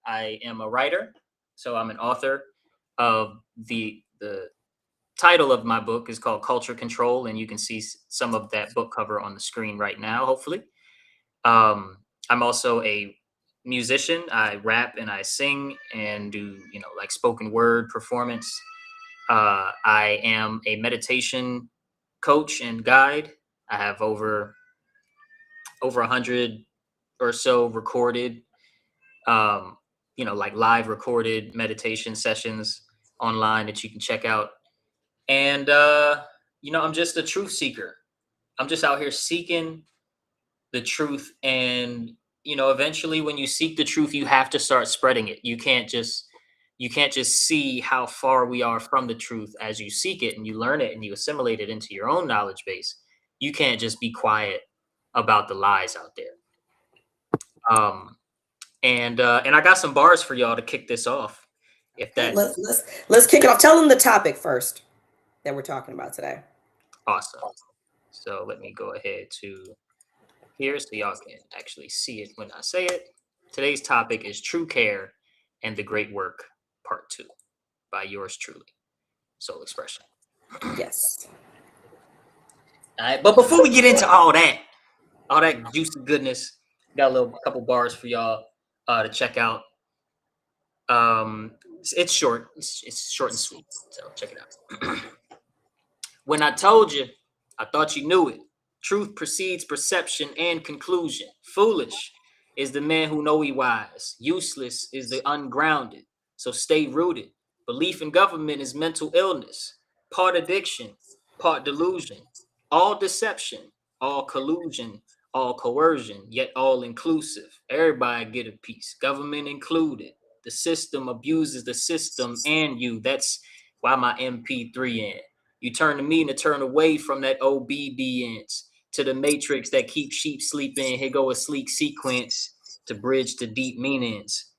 I am a writer, so I'm an author of the title of my book is called Culture Control, and you can see some of that book cover on the screen right now, hopefully. Um, I'm also a musician. I rap and I sing and do, like spoken word performance. I am a meditation coach and guide. I have over 100 or so recorded, like live recorded meditation sessions online that you can check out. And I'm just a truth seeker. I'm just out here seeking the truth, and eventually when you seek the truth, you have to start spreading it. You can't just see how far we are from the truth. As you seek it and you learn it and you assimilate it into your own knowledge base, you can't just be quiet about the lies out there. um and I got some bars for y'all to kick this off, if Okay, that let's kick it off. Tell them the topic first that we're talking about today. awesome. So let me go ahead to here so y'all can actually see it when I say it. Today's topic is True Care and the Great Work, Part 2, by yours truly, Soul Expression. Yes. All right, but before we get into all that juicy goodness, got a little couple bars for y'all to check out. It's short. It's short and sweet. So check it out. When I told you, I thought you knew it. Truth precedes perception and conclusion. Foolish is the man who know he wise. Useless is the ungrounded. So stay rooted. Belief in government is mental illness. Part addiction, part delusion. All deception, all collusion, all coercion, yet all inclusive. Everybody get a piece, government included. The system abuses the system and you. That's why my MP3 in. You turn to me to turn away from that obedience to the matrix that keeps sheep sleeping. Here go a sleek sequence to bridge to deep meanings.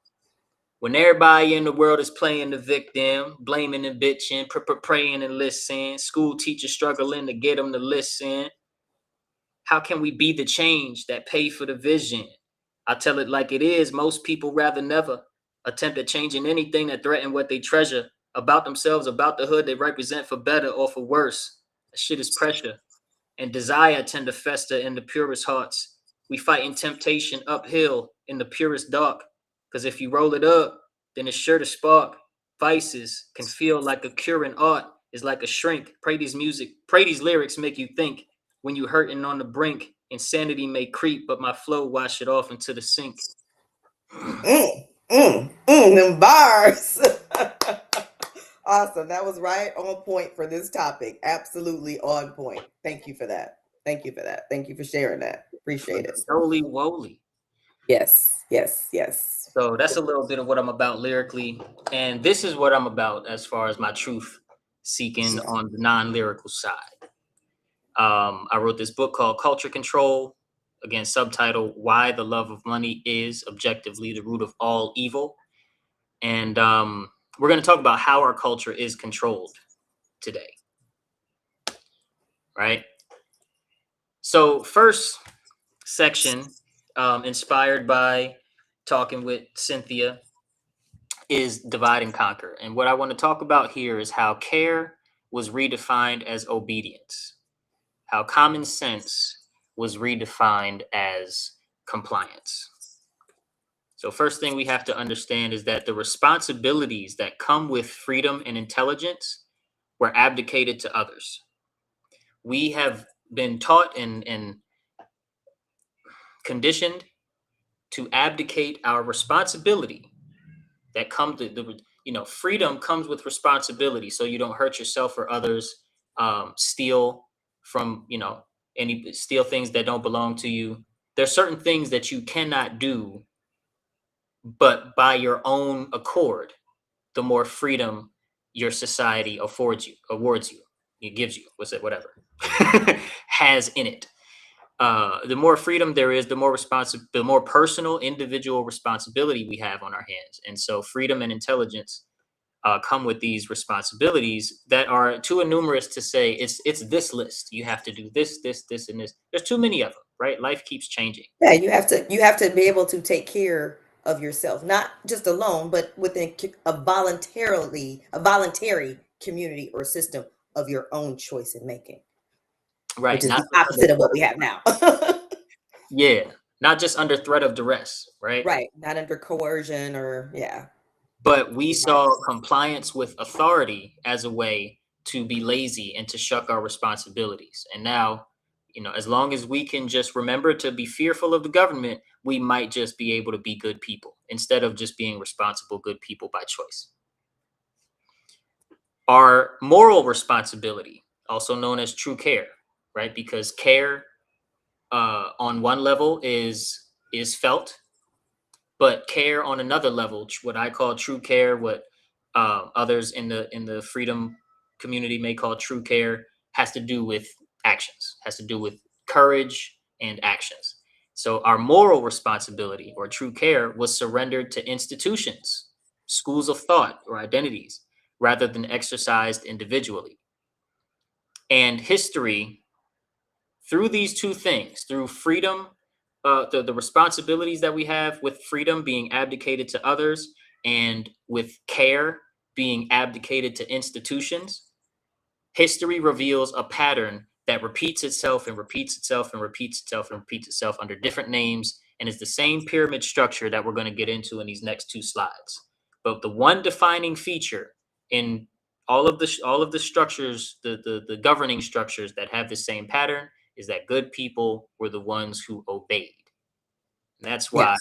When everybody in the world is playing the victim, blaming and bitching, praying and listening, school teachers struggling to get them to listen. How can we be the change that pay for the vision? I tell it like it is. Most people rather never attempt at changing anything that threaten what they treasure about themselves, about the hood they represent, for better or for worse. That shit is pressure, and desire tend to fester in the purest hearts. We fighting temptation uphill in the purest dark, because if you roll it up, then it's sure to spark. Vices can feel like a cure, in art is like a shrink. Pray these lyrics make you think. When you hurting on the brink, insanity may creep, but my flow wash it off into the sink. Them bars. Awesome. That was right on point for this topic. Absolutely on point. Thank you for that. Thank you for that. Thank you for sharing that. Appreciate it. Holy woly. Yes, yes, yes. So that's a little bit of what I'm about lyrically. And this is what I'm about as far as my truth seeking on the non-lyrical side. I wrote this book called Culture Control, again, subtitle Why the Love of Money is Objectively the Root of All Evil. And we're going to talk about how our culture is controlled today. Right? So, first section, inspired by talking with Cynthia, is divide and conquer. And what I want to talk about here is how care was redefined as obedience, how common sense was redefined as compliance. So, first thing we have to understand is that the responsibilities that come with freedom and intelligence were abdicated to others. We have been taught and conditioned to abdicate our responsibility that comes to freedom comes with responsibility, so you don't hurt yourself or others, steal from any steal things that don't belong to you. There's certain things that you cannot do, but by your own accord, the more freedom your society awards you, it gives you, what's it, whatever, has in it. The more freedom there is, the more personal, individual responsibility we have on our hands. And so, freedom and intelligence come with these responsibilities that are too numerous to say it's this list. You have to do this, this, and this. There's too many of them, right? Life keeps changing. Yeah, you have to be able to take care of yourself, not just alone, but within a voluntary community or system of your own choice in making, Right. which is Not the just under opposite of what we have now. yeah, not just under threat of duress, right? Right. Not under coercion or, yeah. But we saw compliance with authority as a way to be lazy and to shuck our responsibilities. And now, as long as we can just remember to be fearful of the government, we might just be able to be good people instead of just being responsible good people by choice. Our moral responsibility, also known as true care, right? Because care on one level is felt, but care on another level, what I call true care, what others in the freedom community may call true care, has to do with actions, has to do with courage and actions. So our moral responsibility or true care was surrendered to institutions, schools of thought, or identities, rather than exercised individually. And history, through these two things, through freedom, the responsibilities that we have with freedom being abdicated to others, and with care being abdicated to institutions, history reveals a pattern that repeats itself and repeats itself and repeats itself and repeats itself under different names, and is the same pyramid structure that we're going to get into in these next two slides. But the one defining feature in all of the structures, the governing structures that have the same pattern, is that good people were the ones who obeyed. And that's why Yes.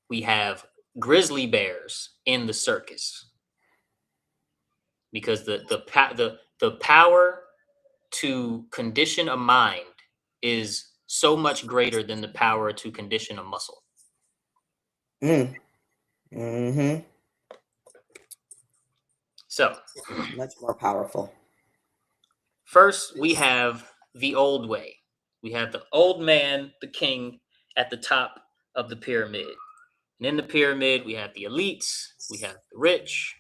we have grizzly bears in the circus, because the power to condition a mind is so much greater than the power to condition a muscle. Mm. Hmm. So Much more powerful. first, we have the old way. We have the old man, the king, at the top of the pyramid. And in the pyramid, we have the elites, we have the rich.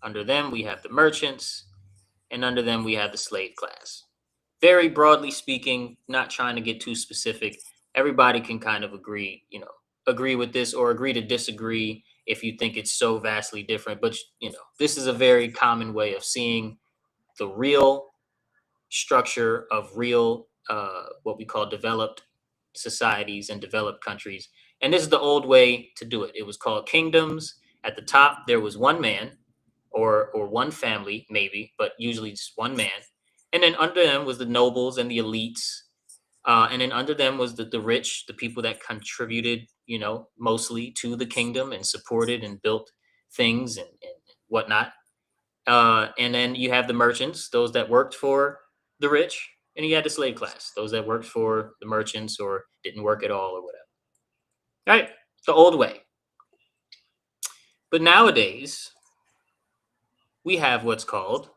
Under them, we have the merchants. And under them, we have the slave class. Very broadly speaking, not trying to get too specific, everybody can kind of agree with this or agree to disagree if you think it's so vastly different. But, this is a very common way of seeing the real structure of real, what we call developed societies and developed countries. And this is the old way to do it. It was called kingdoms. At the top, there was one man or one family, maybe, but usually just one man. And then under them was the nobles and the elites. And then under them was the rich, the people that contributed, mostly to the kingdom and supported and built things and whatnot. And then you have the merchants, those that worked for the rich, and you had the slave class, those that worked for the merchants or didn't work at all or whatever. All right, the old way. But nowadays, we have what's called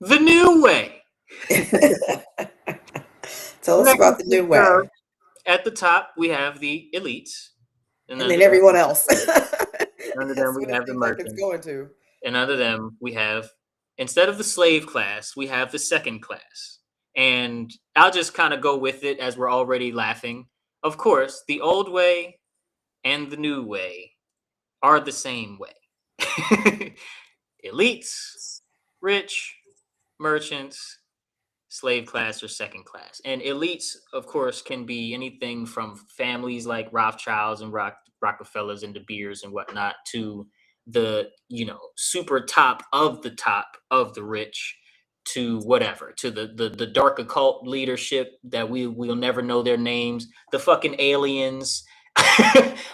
the new way. Tell us about the new way. At the top, we have the elites. And then everyone else. Under That's them, we what it have the seems like it's merchants. going to. And under them, we have, instead of the slave class, we have the second class. And I'll just kind of go with it as we're already laughing. Of course, the old way and the new way are the same way. Elites, rich, merchants, slave class, or second class. And elites, of course, can be anything from families like Rothschilds and Rockefellers and De Beers and whatnot to the, super top of the rich, to whatever, to the dark occult leadership that we'll never know their names, the fucking aliens,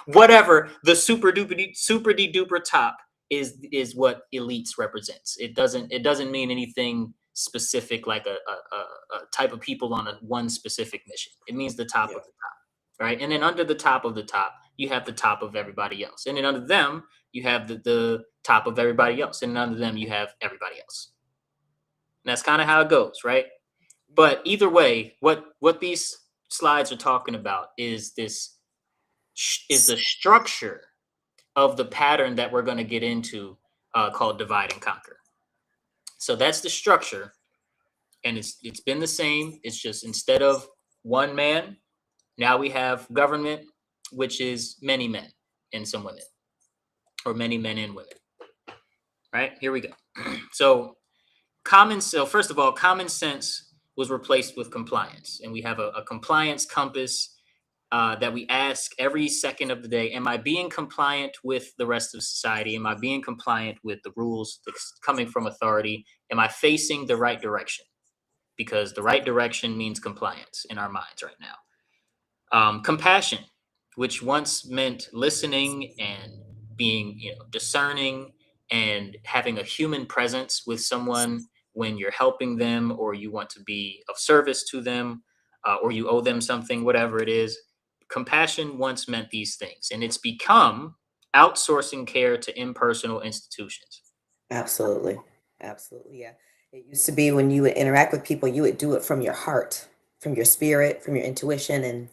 whatever. The super duper top is what elites represents. It doesn't mean anything specific, like a type of people on one specific mission. It means the top of the top, right? And then under the top of the top, you have the top of everybody else, and then under them you have the top of everybody else, and under them you have everybody else. And that's kind of how it goes, right? But either way, what these slides are talking about is the structure of the pattern that we're going to get into, called divide and conquer. So that's the structure. And it's been the same. It's just, instead of one man, now we have government, which is many men and some women, or many men and women. Right, here we go. So first of all, common sense was replaced with compliance, and we have a compliance compass that we ask every second of the day. Am I being compliant with the rest of society? Am I being compliant with the rules that's coming from authority? Am I facing the right direction? Because the right direction means compliance in our minds right now. Compassion, which once meant listening and being, discerning and having a human presence with someone when you're helping them or you want to be of service to them, or you owe them something, whatever it is. Compassion once meant these things, and it's become outsourcing care to impersonal institutions. Absolutely. Absolutely. Yeah. It used to be when you would interact with people, you would do it from your heart, from your spirit, from your intuition. And,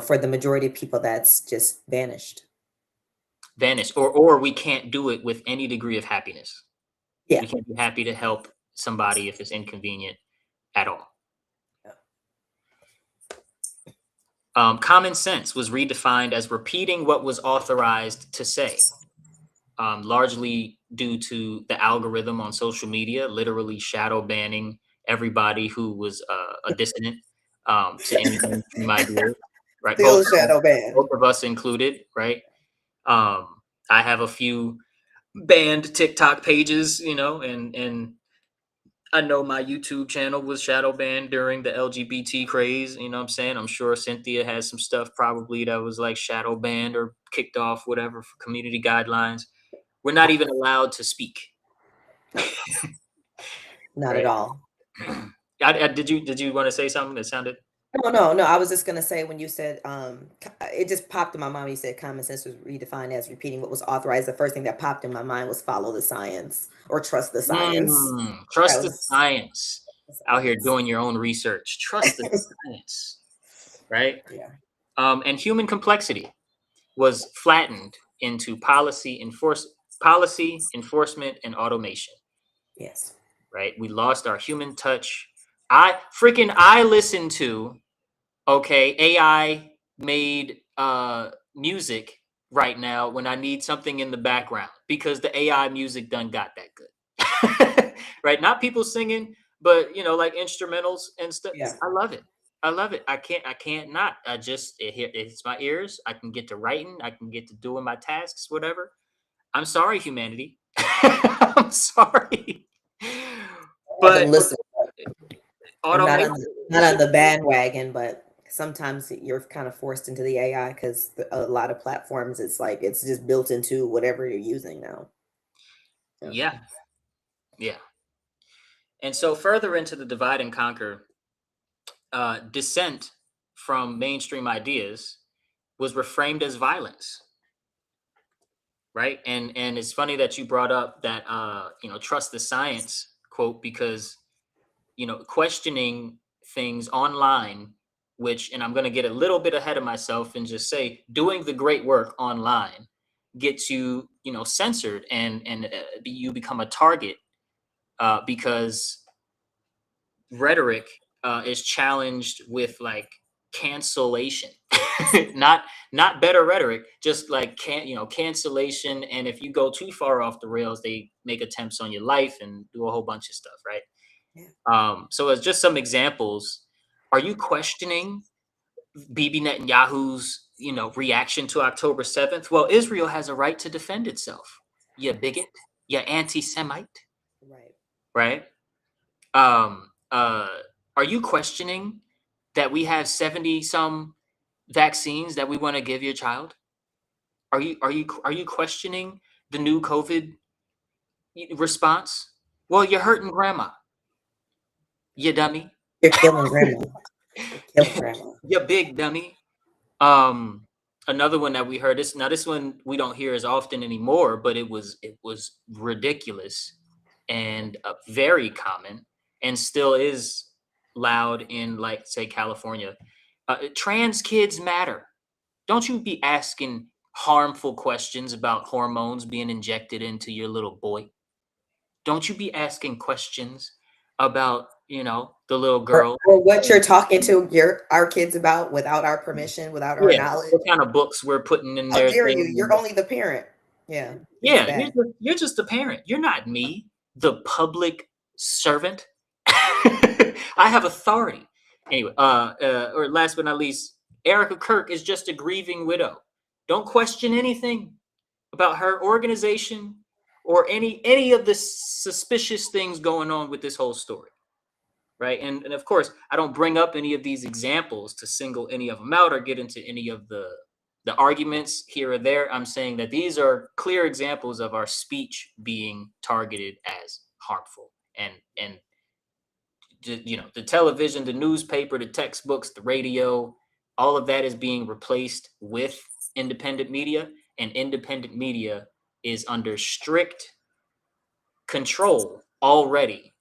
for the majority of people, that's just vanished. Vanish, or we can't do it with any degree of happiness. Yeah. We can't be happy to help somebody if it's inconvenient at all. Common sense was redefined as repeating what was authorized to say, largely due to the algorithm on social media, literally shadow banning everybody who was a dissident to any mainstream ideas, right? The old shadow ban. Both of us included, right? I have a few banned TikTok pages, and I know my YouTube channel was shadow banned during the LGBT craze. You know what I'm saying? I'm sure Cynthia has some stuff probably that was like shadow banned or kicked off, whatever, for community guidelines. We're not even allowed to speak. Not Right? at all. Did you want to say something that sounded? No. I was just gonna say when you said it just popped in my mind when you said common sense was redefined as repeating what was authorized. The first thing that popped in my mind was follow the science or trust the science. That Trust the was science. the Out here science. doing your own research. Trust the science. Right? Yeah. And human complexity was flattened into policy enforcement and automation. Yes. Right, we lost our human touch. I listen to, okay, AI made music right now when I need something in the background because the AI music done got that good. Right, not people singing, but like instrumentals and stuff. Yeah. I love it. I love it. I can't not. It hits my ears. I can get to writing. I can get to doing my tasks, whatever. I'm sorry, humanity. I'm sorry. I've But been listening. I'm not automation. on the bandwagon, but sometimes you're kind of forced into the AI because a lot of platforms, it's like it's just built into whatever you're using now. Yeah. Yeah. Yeah. And so further into the divide and conquer, dissent from mainstream ideas was reframed as violence. Right. And it's funny that you brought up that trust the science quote, because questioning things online, which, and I'm going to get a little bit ahead of myself and just say, doing the great work online gets you, censored, and you become a target because rhetoric is challenged with like cancellation. Not better rhetoric, just like cancellation. And if you go too far off the rails, they make attempts on your life and do a whole bunch of stuff, right? So as just some examples, are you questioning Bibi Netanyahu's, reaction to October 7th? Well, Israel has a right to defend itself. You bigot, you anti-Semite, Right. right? Are you questioning that we have 70 some vaccines that we want to give your child? Are you questioning the new COVID response? Well, you're hurting grandma, you dummy. You're killing grandma. You're killing grandma. You big dummy. Um, Another one that we heard, this one we don't hear as often anymore, but it was ridiculous and very common, and still is loud in, like, say, California. Trans kids matter. Don't you be asking harmful questions about hormones being injected into your little boy. Don't you be asking questions about you know, the little girl. Or what you're talking to our kids about without our permission, without our Yeah, knowledge. what kind of books we're putting in How their dare thing. you? You're only the parent. Yeah, it's Yeah, bad. you're just a parent. You're not me, the public servant. I have authority. Anyway, or last but not least, Erica Kirk is just a grieving widow. Don't question anything about her organization or any of the suspicious things going on with this whole story. Right. And of course, I don't bring up any of these examples to single any of them out or get into any of the arguments here or there. I'm saying that these are clear examples of our speech being targeted as harmful. And you know, the television, the newspaper, the textbooks, the radio, all of that is being replaced with independent media, and independent media is under strict control already.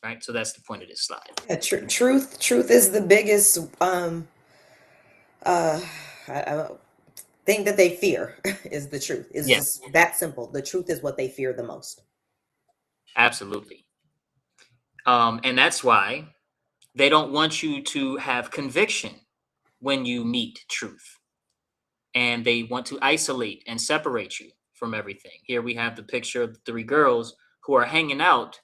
Right. So that's the point of this slide. Yeah, truth is the biggest uh I thing that they fear is the truth. It's Yeah, just that simple. The truth is what they fear the most. absolutely. And that's why they don't want you to have conviction when you meet truth. And they want to isolate and separate you from everything. Here we have the picture of the three girls who are hanging out,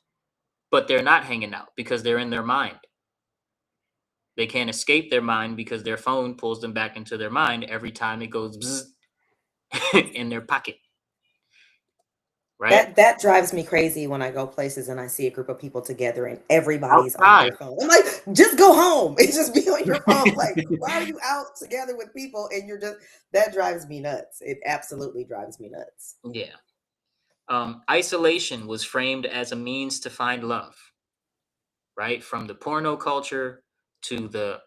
but they're not hanging out because they're in their mind. They can't escape their mind because their phone pulls them back into their mind every time it goes bzz in their pocket. Right? That drives me crazy when I go places and I see a group of people together and everybody's on Outside. their phone. I'm like, just go home and just be on your phone. Like, why are you out together with people and you're just that drives me nuts. It absolutely drives me nuts. Yeah. Isolation was framed as a means to find love, right? From the porno culture to the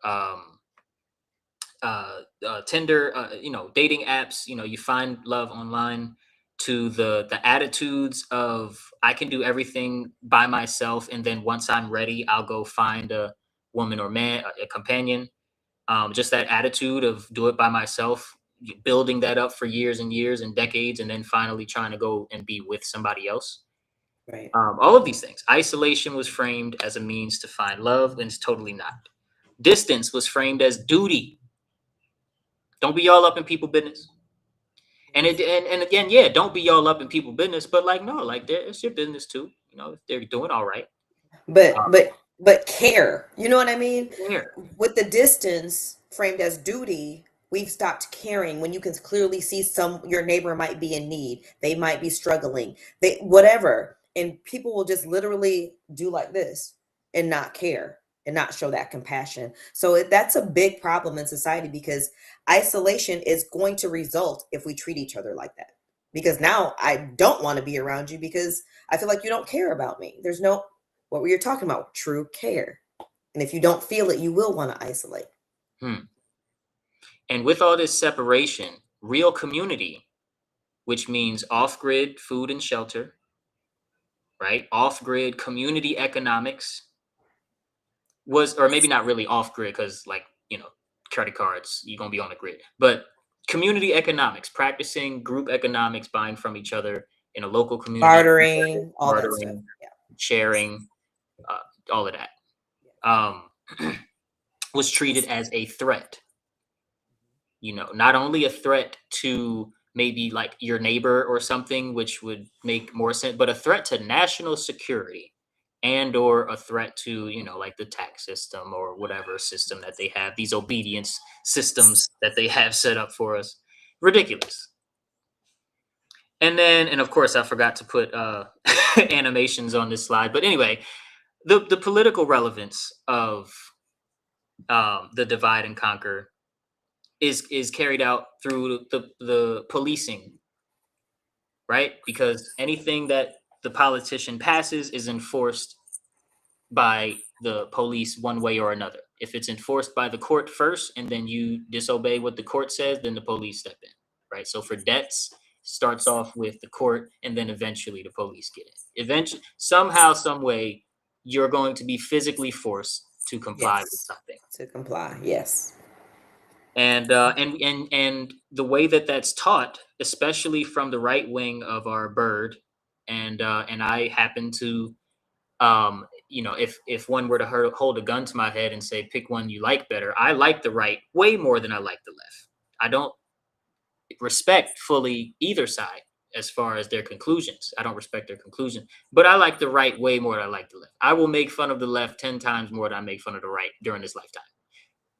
Tinder, you know, dating apps. You know, you find love online. To the attitudes of I can do everything by myself, and then once I'm ready, I'll go find a woman or man, a companion. Just that attitude of do it by myself, building that up for years and years and decades, and then finally trying to go and be with somebody else. Right. All of these things. Isolation was framed as a means to find love, and it's totally not. Distance was framed as duty. Don't be all up in people business. And again, yeah, don't be all up in people business, but like no, like it's your business too. You know, if they're doing all right. But Um, but but care. You know what I mean? care. With the distance framed as duty, we've stopped caring when you can clearly see some your neighbor might be in need. They might be struggling. They whatever. And people will just literally do like this and not care and not show that compassion. So that's a big problem in society because isolation is going to result if we treat each other like that. Because now I don't want to be around you because I feel like you don't care about me. There's no what were you talking about? True care. And if you don't feel it, you will want to isolate. Hmm. And with all this separation, real community, which means off-grid food and shelter, right? Off-grid community economics was, or maybe not really off-grid because, like, you know, credit cards, you're gonna be on the grid, but community economics, practicing group economics, buying from each other in a local community, Bartering, all that stuff. bartering, Yeah. sharing, uh, all of that, Yeah. was treated as a threat. You know, not only a threat to maybe like your neighbor or something, which would make more sense, but a threat to national security and or a threat to, you know, like the tax system or whatever system that they have, these obedience systems that they have set up for us. Ridiculous. And then, and of course, I forgot to put animations on this slide. But anyway, the political relevance of the divide and conquer is carried out through the policing, right? Because anything that the politician passes is enforced by the police one way or another. If it's enforced by the court first and then you disobey what the court says, then the police step in, right? So for debts, starts off with the court and then eventually the police get in. Eventually, somehow, some way, you're going to be physically forced to comply with Yes. something. To comply. Yes. And the way that that's taught, especially from the right wing of our bird, and I happen to if one were to hold a gun to my head and say, pick one you like better, I like the right way more than I like the left. I don't respect fully either side as far as their conclusions. I don't respect their conclusion, but I like the right way more than I like the left. I will make fun of the left 10 times more than I make fun of the right during this lifetime.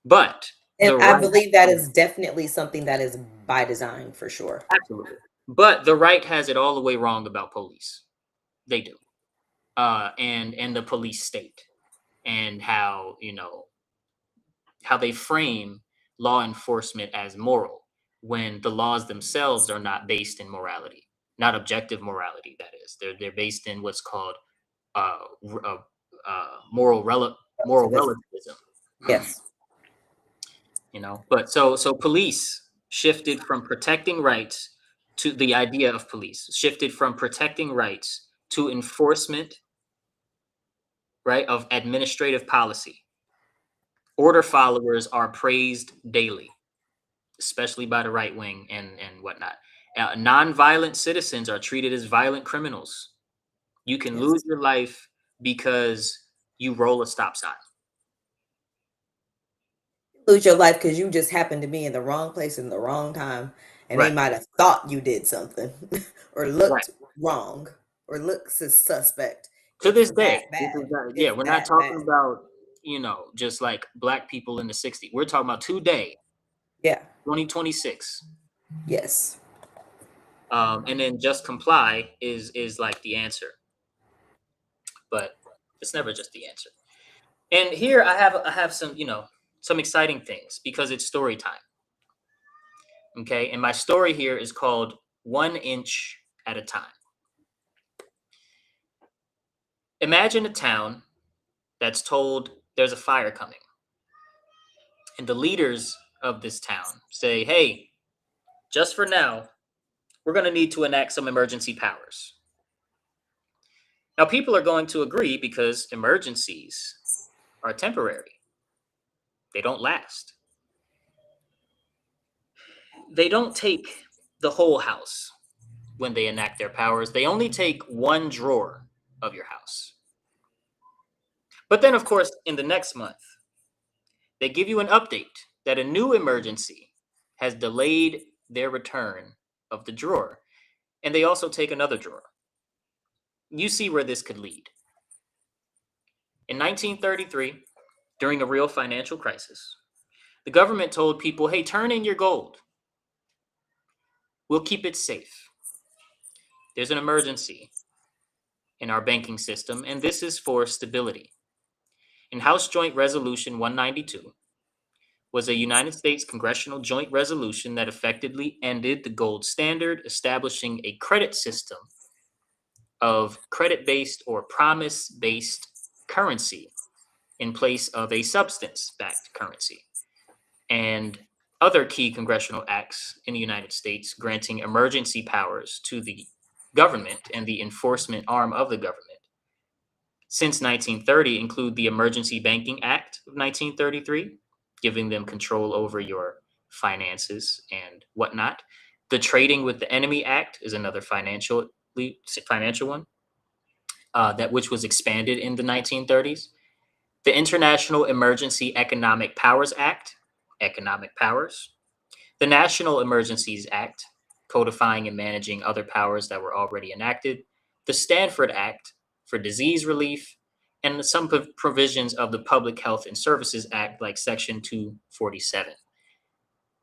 But And the I right, believe that is definitely something that is by design for sure. absolutely. But the right has it all the way wrong about police. They do. And the police state, and how they frame law enforcement as moral when the laws themselves are not based in morality, not objective morality. That is, they're based in what's called uh, uh, moral Relativism. relativism. Yes. But so police shifted from protecting rights to the idea of police shifted from protecting rights to enforcement, right, of administrative policy. Order followers are praised daily, especially by the right wing and whatnot. Non-violent citizens are treated as violent criminals. You can Yes. lose your life because you roll a stop sign. Lose your life because you just happened to be in the wrong place in the wrong time, and they Right, might have thought you did something or right. looked wrong or looks suspect. To It's this day, that bad. yeah, It's we're not that talking bad. about just like black people in the '60s. We're talking about today, Yeah. 2026. Yes. And then just comply is like the answer, but it's never just the answer. And here I have some exciting things because it's story time. Okay, and my story here is called 1 Inch at a Time. Imagine a town that's told there's a fire coming, and the leaders of this town say, "Hey, just for now, we're going to need to enact some emergency powers." Now, people are going to agree because emergencies are temporary. They don't last. They don't take the whole house when they enact their powers. They only take one drawer of your house. But then, of course, in the next month, they give you an update that a new emergency has delayed their return of the drawer. And they also take another drawer. You see where this could lead. In 1933, during a real financial crisis, the government told people, hey, turn in your gold. We'll keep it safe. There's an emergency in our banking system, and this is for stability. In House Joint Resolution 192 was a United States congressional joint resolution that effectively ended the gold standard, establishing a credit system of credit-based or promise-based currency in place of a substance-backed currency, and other key congressional acts in the United States granting emergency powers to the government and the enforcement arm of the government since 1930 include the Emergency Banking Act of 1933, giving them control over your finances and whatnot. The Trading with the Enemy Act is another financial one that which was expanded in the 1930s. The International Emergency Economic Powers Act, economic powers. The National Emergencies Act, codifying and managing other powers that were already enacted. The Stanford Act for disease relief, and some provisions of the Public Health and Services Act, like Section 247.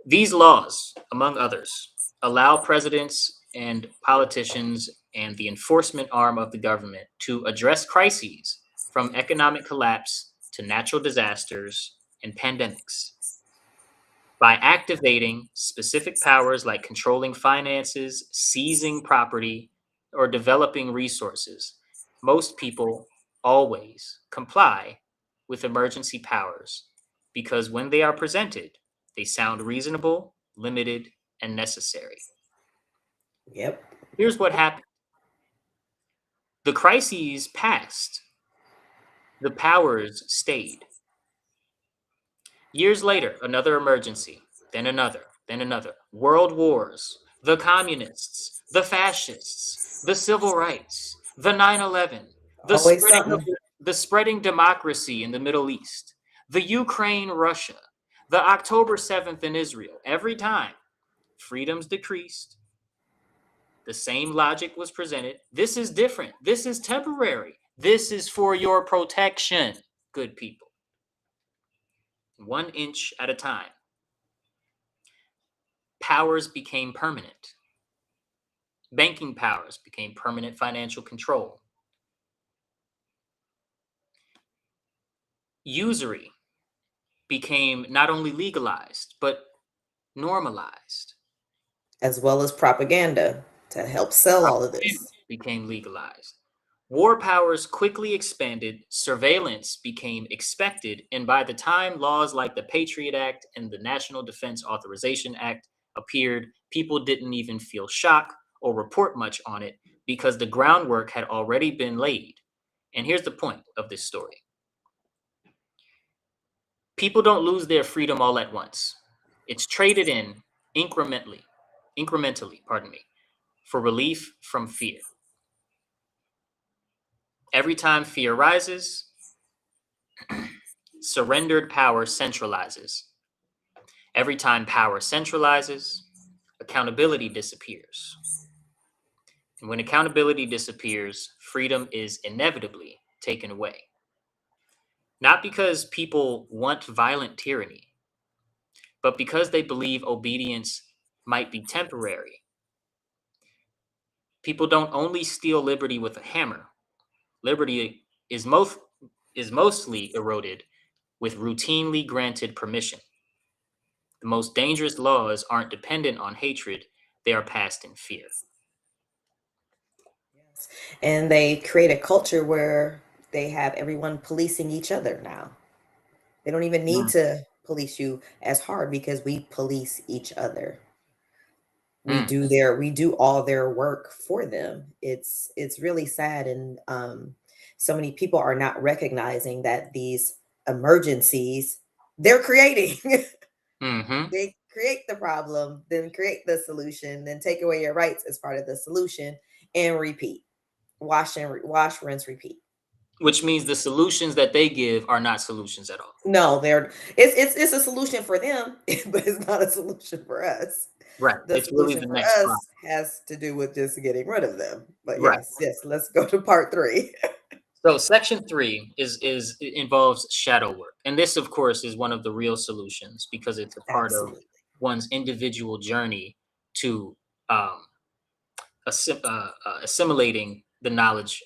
These laws, among others, allow presidents and politicians and the enforcement arm of the government to address crises from economic collapse to natural disasters and pandemics by activating specific powers like controlling finances, seizing property, or developing resources. Most people always comply with emergency powers because when they are presented, they sound reasonable, limited, and necessary. Yep. Here's what happened. The crises passed. The powers stayed. Years later, another emergency, then another. World wars, the communists, the fascists, the civil rights, the 9/11, the Always spreading of something. the spreading democracy in the Middle East, the Ukraine, Russia, the October 7th in Israel. Every time freedoms decreased, the same logic was presented. This is different. This is temporary. This is for your protection, good people. 1 inch at a time. Powers became permanent. Banking powers became permanent financial control. Usury became not only legalized, but normalized. As well as propaganda to help sell all of Propaganda this. became legalized. War powers quickly expanded, surveillance became expected, and by the time laws like the Patriot Act and the National Defense Authorization Act appeared, people didn't even feel shock or report much on it because the groundwork had already been laid. And here's the point of this story. People don't lose their freedom all at once. It's traded in incrementally, for relief from fear. Every time fear rises, surrendered power centralizes. Every time power centralizes, accountability disappears. And when accountability disappears, freedom is inevitably taken away. Not because people want violent tyranny, but because they believe obedience might be temporary. People don't only steal liberty with a hammer. Liberty is mostly eroded with routinely granted permission. The most dangerous laws aren't dependent on hatred, they are passed in fear. Yes. And they create a culture where they have everyone policing each other now. They don't even need Mm. to police you as hard because we police each other. Mm. We do all their work for them. It's really sad, and so many people are not recognizing that these emergencies they're creating. Mm-hmm. They create the problem, then create the solution, then take away your rights as part of the solution, and repeat. Wash, rinse, repeat. Which means the solutions that they give are not solutions at all. No, it's a solution for them, but it's not a solution for us. Right. The It's really solution the for next problem. us has to do with just getting rid of them. But Right. yes, let's go to part 3. So section 3 it involves shadow work. And this, of course, is one of the real solutions because it's a part of Absolutely. one's individual journey to um, assimilating the knowledge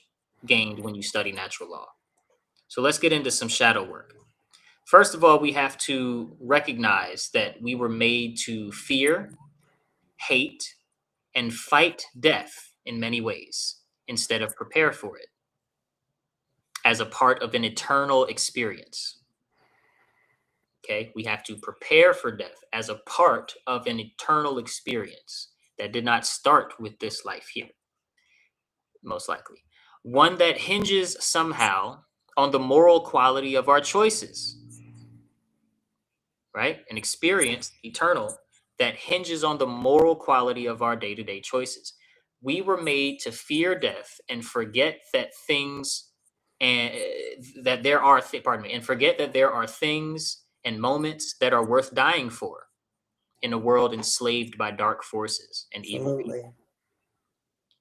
gained when you study natural law. So let's get into some shadow work. First of all, we have to recognize that we were made to fear, hate, and fight death in many ways instead of prepare for it as a part of an eternal experience. Okay, we have to prepare for death as a part of an eternal experience that did not start with this life here, most likely. One that hinges somehow on the moral quality of our choices, right? An experience, eternal, that hinges on the moral quality of our day-to-day choices. We were made to fear death and forget that things and that there are and forget that there are things and moments that are worth dying for in a world enslaved by dark forces and evil Absolutely. people.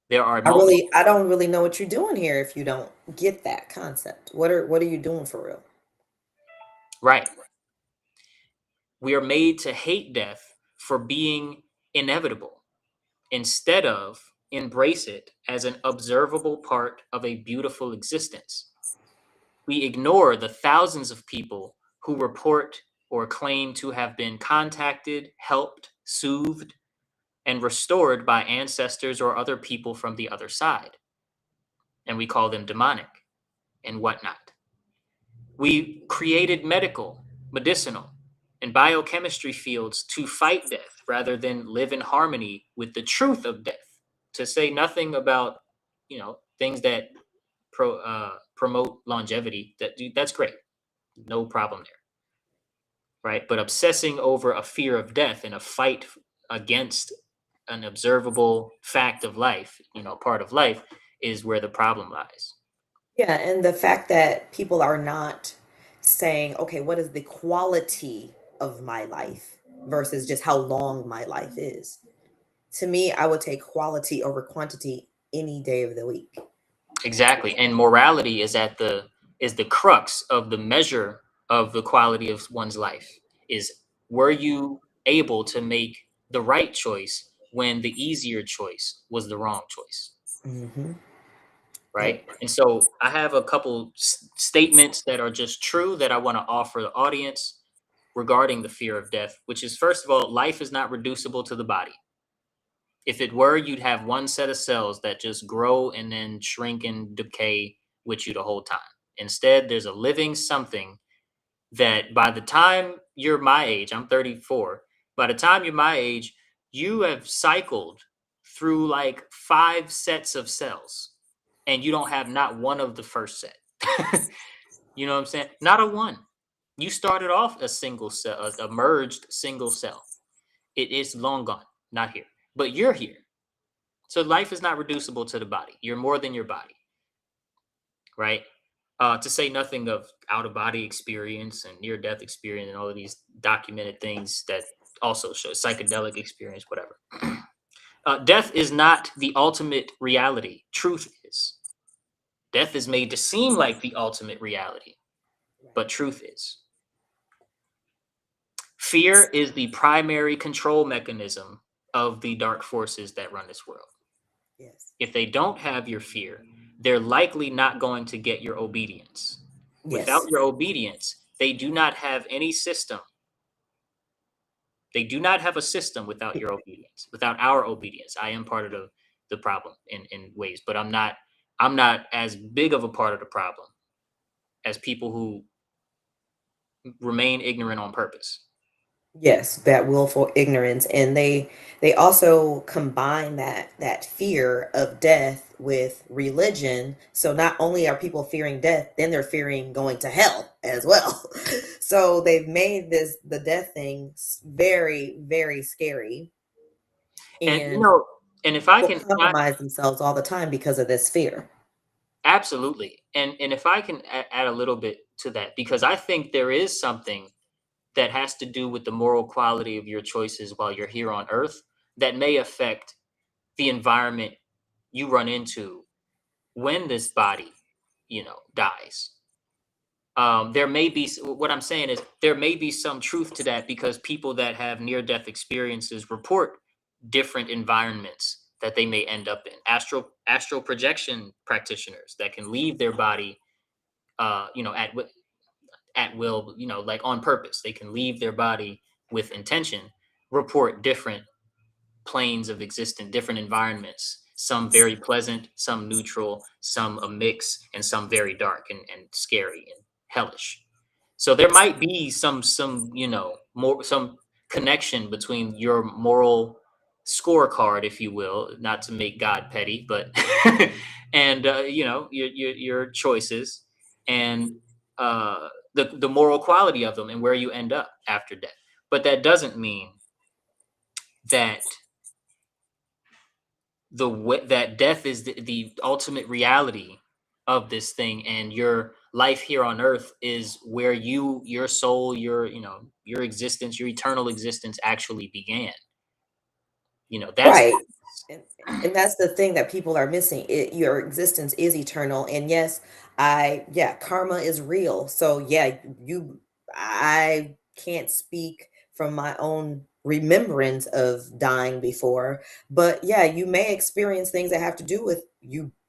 There are moments, I don't really know what you're doing here if you don't get that concept. What are you doing for real? right? We are made to hate death for being inevitable instead of embrace it as an observable part of a beautiful existence. We ignore the thousands of people who report or claim to have been contacted, helped, soothed, and restored by ancestors or other people from the other side. And we call them demonic and whatnot. We created medicinal, and biochemistry fields to fight death rather than live in harmony with the truth of death. To say nothing about, things that promote longevity. That's great, no problem there, right? But obsessing over a fear of death and a fight against an observable fact of life, part of life, is where the problem lies. Yeah, and the fact that people are not saying, okay, what is the quality of my life versus just how long my life is. To me, I would take quality over quantity any day of the week. Exactly. And morality is the crux of the measure of the quality of one's life. Is were you able to make the right choice when the easier choice was the wrong choice? Hmm. Right? Yep. And so I have a couple statements that are just true that I want to offer the audience regarding the fear of death, which is, first of all, life is not reducible to the body. If it were, you'd have one set of cells that just grow and then shrink and decay with you the whole time. Instead, there's a living something that by the time you're my age, I'm 34, by the time you're my age, you have cycled through like 5 sets of cells and you don't have not one of the first set. You know what I'm saying? Not a one. You started off a single cell, a merged single cell. It is long gone, not here. But you're here. So life is not reducible to the body. You're more than your body, right? To say nothing of out of body experience and near death experience and all of these documented things that also show psychedelic experience, whatever. Death is not the ultimate reality. Truth is. Death is made to seem like the ultimate reality, but Right. truth is. Fear is the primary control mechanism of the dark forces that run this world. Yes. If they don't have your fear, they're likely not going to get your obedience. Without Yes. your obedience, they do not have any system. They do not have a system without your obedience, without our obedience. I am part of the problem in ways, but I'm not as big of a part of the problem as people who remain ignorant on purpose. Yes, that willful ignorance, and they also combine that fear of death with religion. So not only are people fearing death, then they're fearing going to hell as well. So they've made this the death thing very, very scary, And and and if I people can compromise themselves all the time because of this fear. absolutely, and if I can add a little bit to that, because I think there is something that has to do with the moral quality of your choices while you're here on earth that may affect the environment you run into when this body, dies. There may be what I'm saying is there may be some truth to that because people that have near death experiences report different environments that they may end up in. Astral projection practitioners that can leave their body, at will, like on purpose. They can leave their body with intention, report different planes of existence, different environments, some very pleasant, some neutral, some a mix, and some very dark and scary and hellish. So there might be some, more some connection between your moral scorecard, if you will, not to make God petty, but and your choices and the moral quality of them and where you end up after death. But that doesn't mean that that death is the ultimate reality of this thing, and your life here on earth is where your soul, your existence, your eternal existence actually began. That's Right. And and that's the thing that people are missing. Your existence is eternal. And yes, yeah, karma is real. So yeah, I can't speak from my own remembrance of dying before, but yeah, you may experience things that have to do with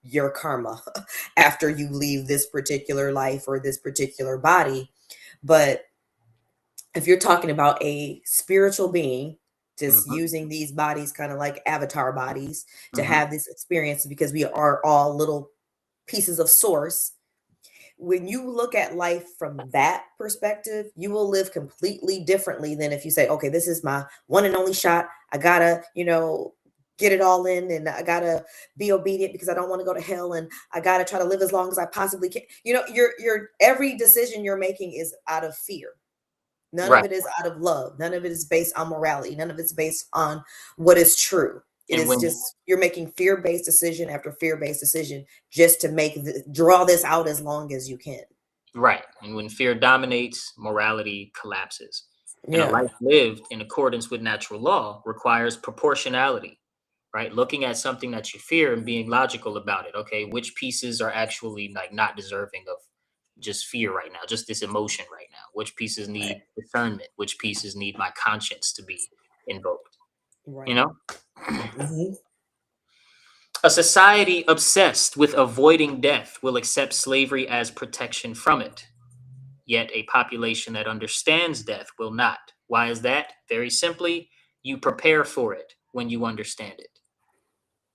your karma after you leave this particular life or this particular body. But if you're talking about a spiritual being just Mhm, using these bodies kind of like avatar bodies to mhm. have this experience because we are all little pieces of source, when you look at life from that perspective, you will live completely differently than if you say, okay, this is my one and only shot. I gotta, get it all in, and I gotta be obedient because I don't want to go to hell, and I gotta try to live as long as I possibly can. Your every decision you're making is out of fear. None of Right. it is out of love. None of it is based on morality. None of it's based on what is true. It And is when just you're making fear-based decision after fear-based decision just to draw this out as long as you can. right, and when fear dominates, morality collapses. And a Yeah. life lived in accordance with natural law requires proportionality, right? Looking at something that you fear and being logical about it. Okay, which pieces are actually like not deserving of just fear right now, just this emotion right now? Which pieces Right. need discernment? Which pieces need my conscience to be invoked? You Right. know, Hmm. a society obsessed with avoiding death will accept slavery as protection from it. Yet a population that understands death will not. Why is that? Very simply, you prepare for it when you understand it.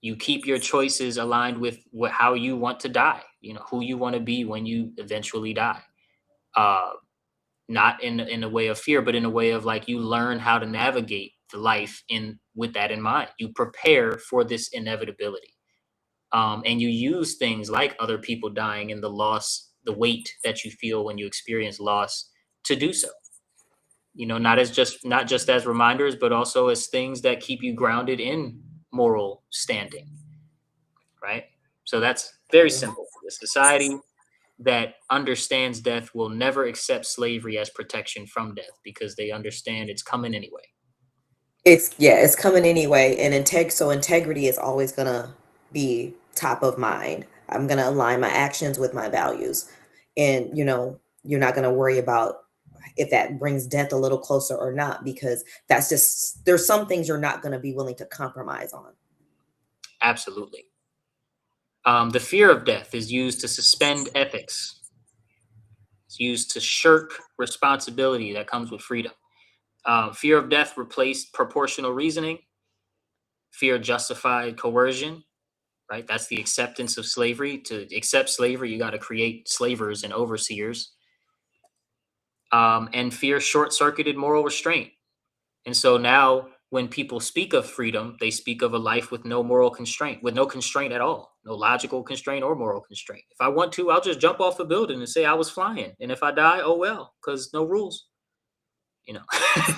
You keep your choices aligned with how you want to die, who you want to be when you eventually die. Uh, Not in a way of fear, but in a way of like you learn how to navigate the life in with that in mind. You prepare for this inevitability. And you use things like other people dying and the loss, the weight that you feel when you experience loss to do so. Not just as reminders, but also as things that keep you grounded in moral standing, right? So that's very simple. The society that understands death will never accept slavery as protection from death because they understand it's coming anyway. It's coming anyway, and integrity is always gonna be top of mind. I'm gonna align my actions with my values, and you're not gonna worry about if that brings death a little closer or not, because that's just there's some things you're not gonna be willing to compromise on. Absolutely. The fear of death is used to suspend ethics. It's used to shirk responsibility that comes with freedom. Fear of death replaced proportional reasoning. Fear justified coercion, right? That's the acceptance of slavery. To accept slavery, you got to create slavers and overseers. And fear short circuited moral restraint. And so now, when people speak of freedom, they speak of a life with no moral constraint, with no constraint at all, no logical constraint or moral constraint. If I want to, I'll just jump off a building and say I was flying. And if I die, oh well, because no rules,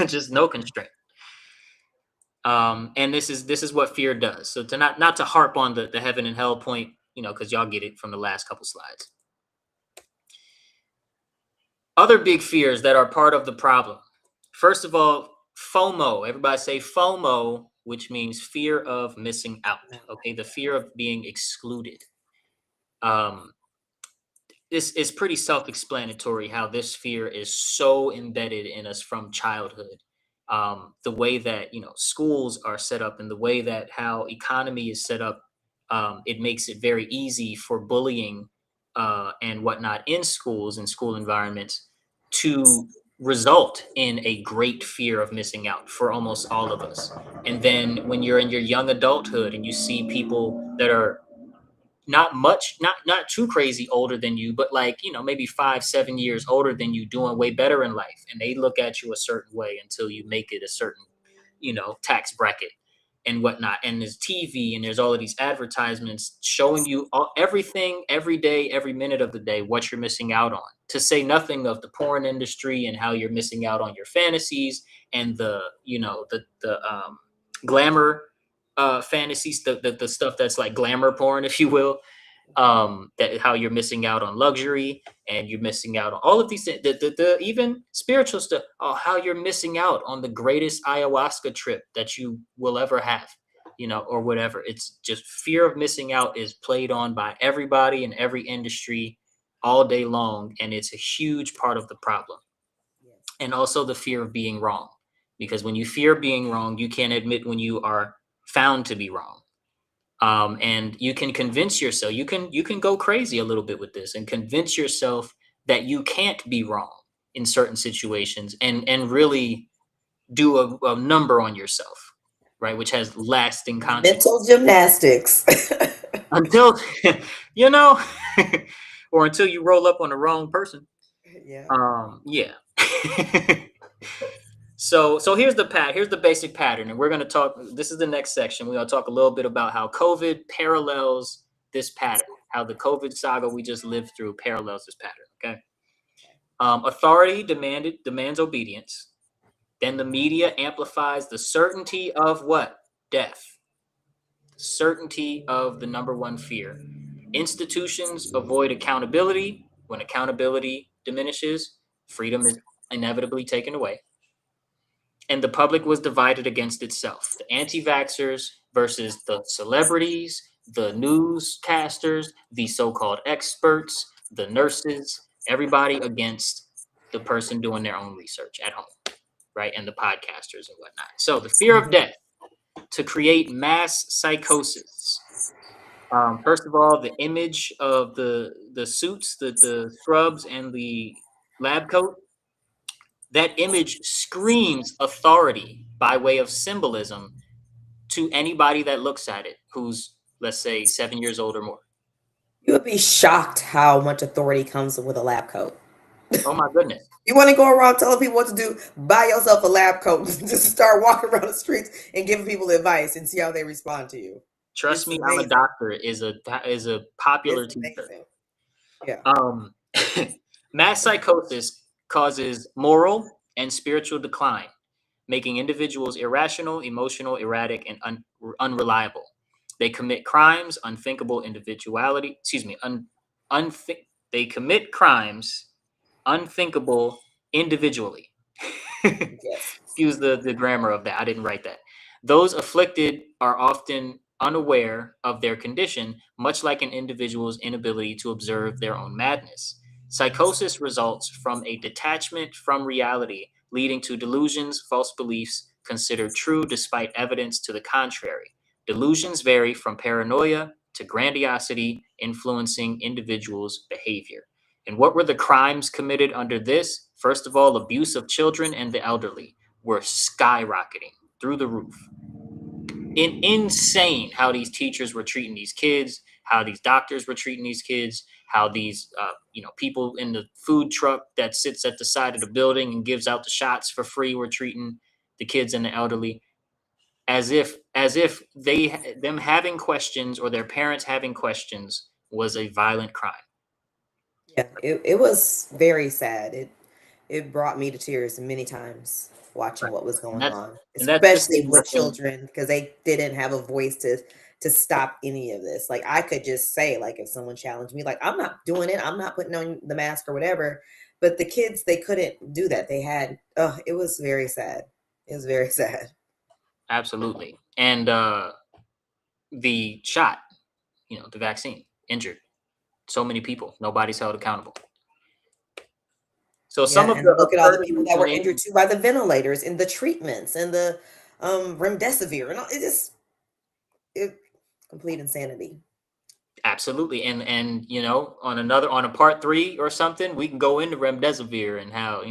just no constraint. And this is what fear does. So to not to harp on the heaven and hell point, because y'all get it from the last couple slides. Other big fears that are part of the problem. First of all, FOMO. Everybody say FOMO, which means fear of missing out. Okay, the fear of being excluded. Um, this is pretty self-explanatory how this fear is so embedded in us from childhood. The way that schools are set up and the way that how economy is set up, it makes it very easy for bullying and whatnot in schools and school environments to result in a great fear of missing out for almost all of us. And then when you're in your young adulthood and you see people that are not much, not too crazy older than you, but like, maybe 5, 7 years older than you, doing way better in life. And they look at you a certain way until you make it a certain, tax bracket and whatnot. And there's TV and there's all of these advertisements showing you everything every day, every minute of the day, what you're missing out on. To say nothing of the porn industry and how you're missing out on your fantasies and the glamour fantasies, the stuff that's like glamour porn, if you will. That how you're missing out on luxury and you're missing out on all of these things, the even spiritual stuff. Oh, how you're missing out on the greatest ayahuasca trip that you will ever have, or whatever. It's just fear of missing out is played on by everybody in every industry all day long, and it's a huge part of the problem. Yes. And also the fear of being wrong, because when you fear being wrong, you can't admit when you are found to be wrong. And you can convince yourself, you can go crazy a little bit with this and convince yourself that you can't be wrong in certain situations and really do a number on yourself, right? Which has lasting consequences Mental gymnastics. until you know or until you roll up on the wrong person. Yeah. Yeah. So here's the basic pattern, and we're going to talk. This is the next section. We're going to talk a little bit about how COVID parallels this pattern, how the COVID saga we just lived through parallels this pattern. Okay. Authority demands obedience. Then the media amplifies the certainty of what? Death. certainty of the number one fear. Institutions avoid accountability. When accountability diminishes, freedom is inevitably taken away. And the public was divided against itself. The anti-vaxxers versus the celebrities, the newscasters, the so-called experts, the nurses, everybody against the person doing their own research at home, right? And the podcasters and whatnot. So the fear of death to create mass psychosis. First of all, the image of the suits, the scrubs and the lab coat, that image screams authority by way of symbolism to anybody that looks at it who's, let's say, 7 years old or more. You would be shocked how much authority comes with a lab coat. Oh my goodness. You want to go around telling people what to do? Buy yourself a lab coat. Just start walking around the streets and giving people advice and see how they respond to you. Trust me, I'm a doctor is a popular teacher. Yeah. Mass psychosis causes moral and spiritual decline, making individuals irrational, emotional, erratic, and unreliable. They commit crimes, unthinkable individuality. Excuse me, they commit crimes, unthinkable individually. Yes. Excuse the grammar of that. I didn't write that. Those afflicted are often unaware of their condition, much like an individual's inability to observe their own madness. Psychosis results from a detachment from reality, leading to delusions, false beliefs considered true despite evidence to the contrary. Delusions vary from paranoia to grandiosity, influencing individuals' behavior. And what were the crimes committed under this? First of all, abuse of children and the elderly were skyrocketing through the roof. Insane how these teachers were treating these kids, how these doctors were treating these kids, how these people in the food truck that sits at the side of the building and gives out the shots for free were treating the kids and the elderly as if them having questions or their parents having questions was a violent crime. Yeah, it was very sad. It brought me to tears many times watching what was going on, that's the especially thing, with children, because they didn't have a voice to stop any of this. Like I could just say, like if someone challenged me, like I'm not doing it, I'm not putting on the mask or whatever. But the kids, they couldn't do that. They had, it was very sad. It was very sad. Absolutely. And the shot, the vaccine, injured so many people. Nobody's held accountable. So some of and the look at all the people that were absurdities injured too by the ventilators and the treatments and the remdesivir and all, it complete insanity. absolutely. And on a part 3 or something, we can go into remdesivir and how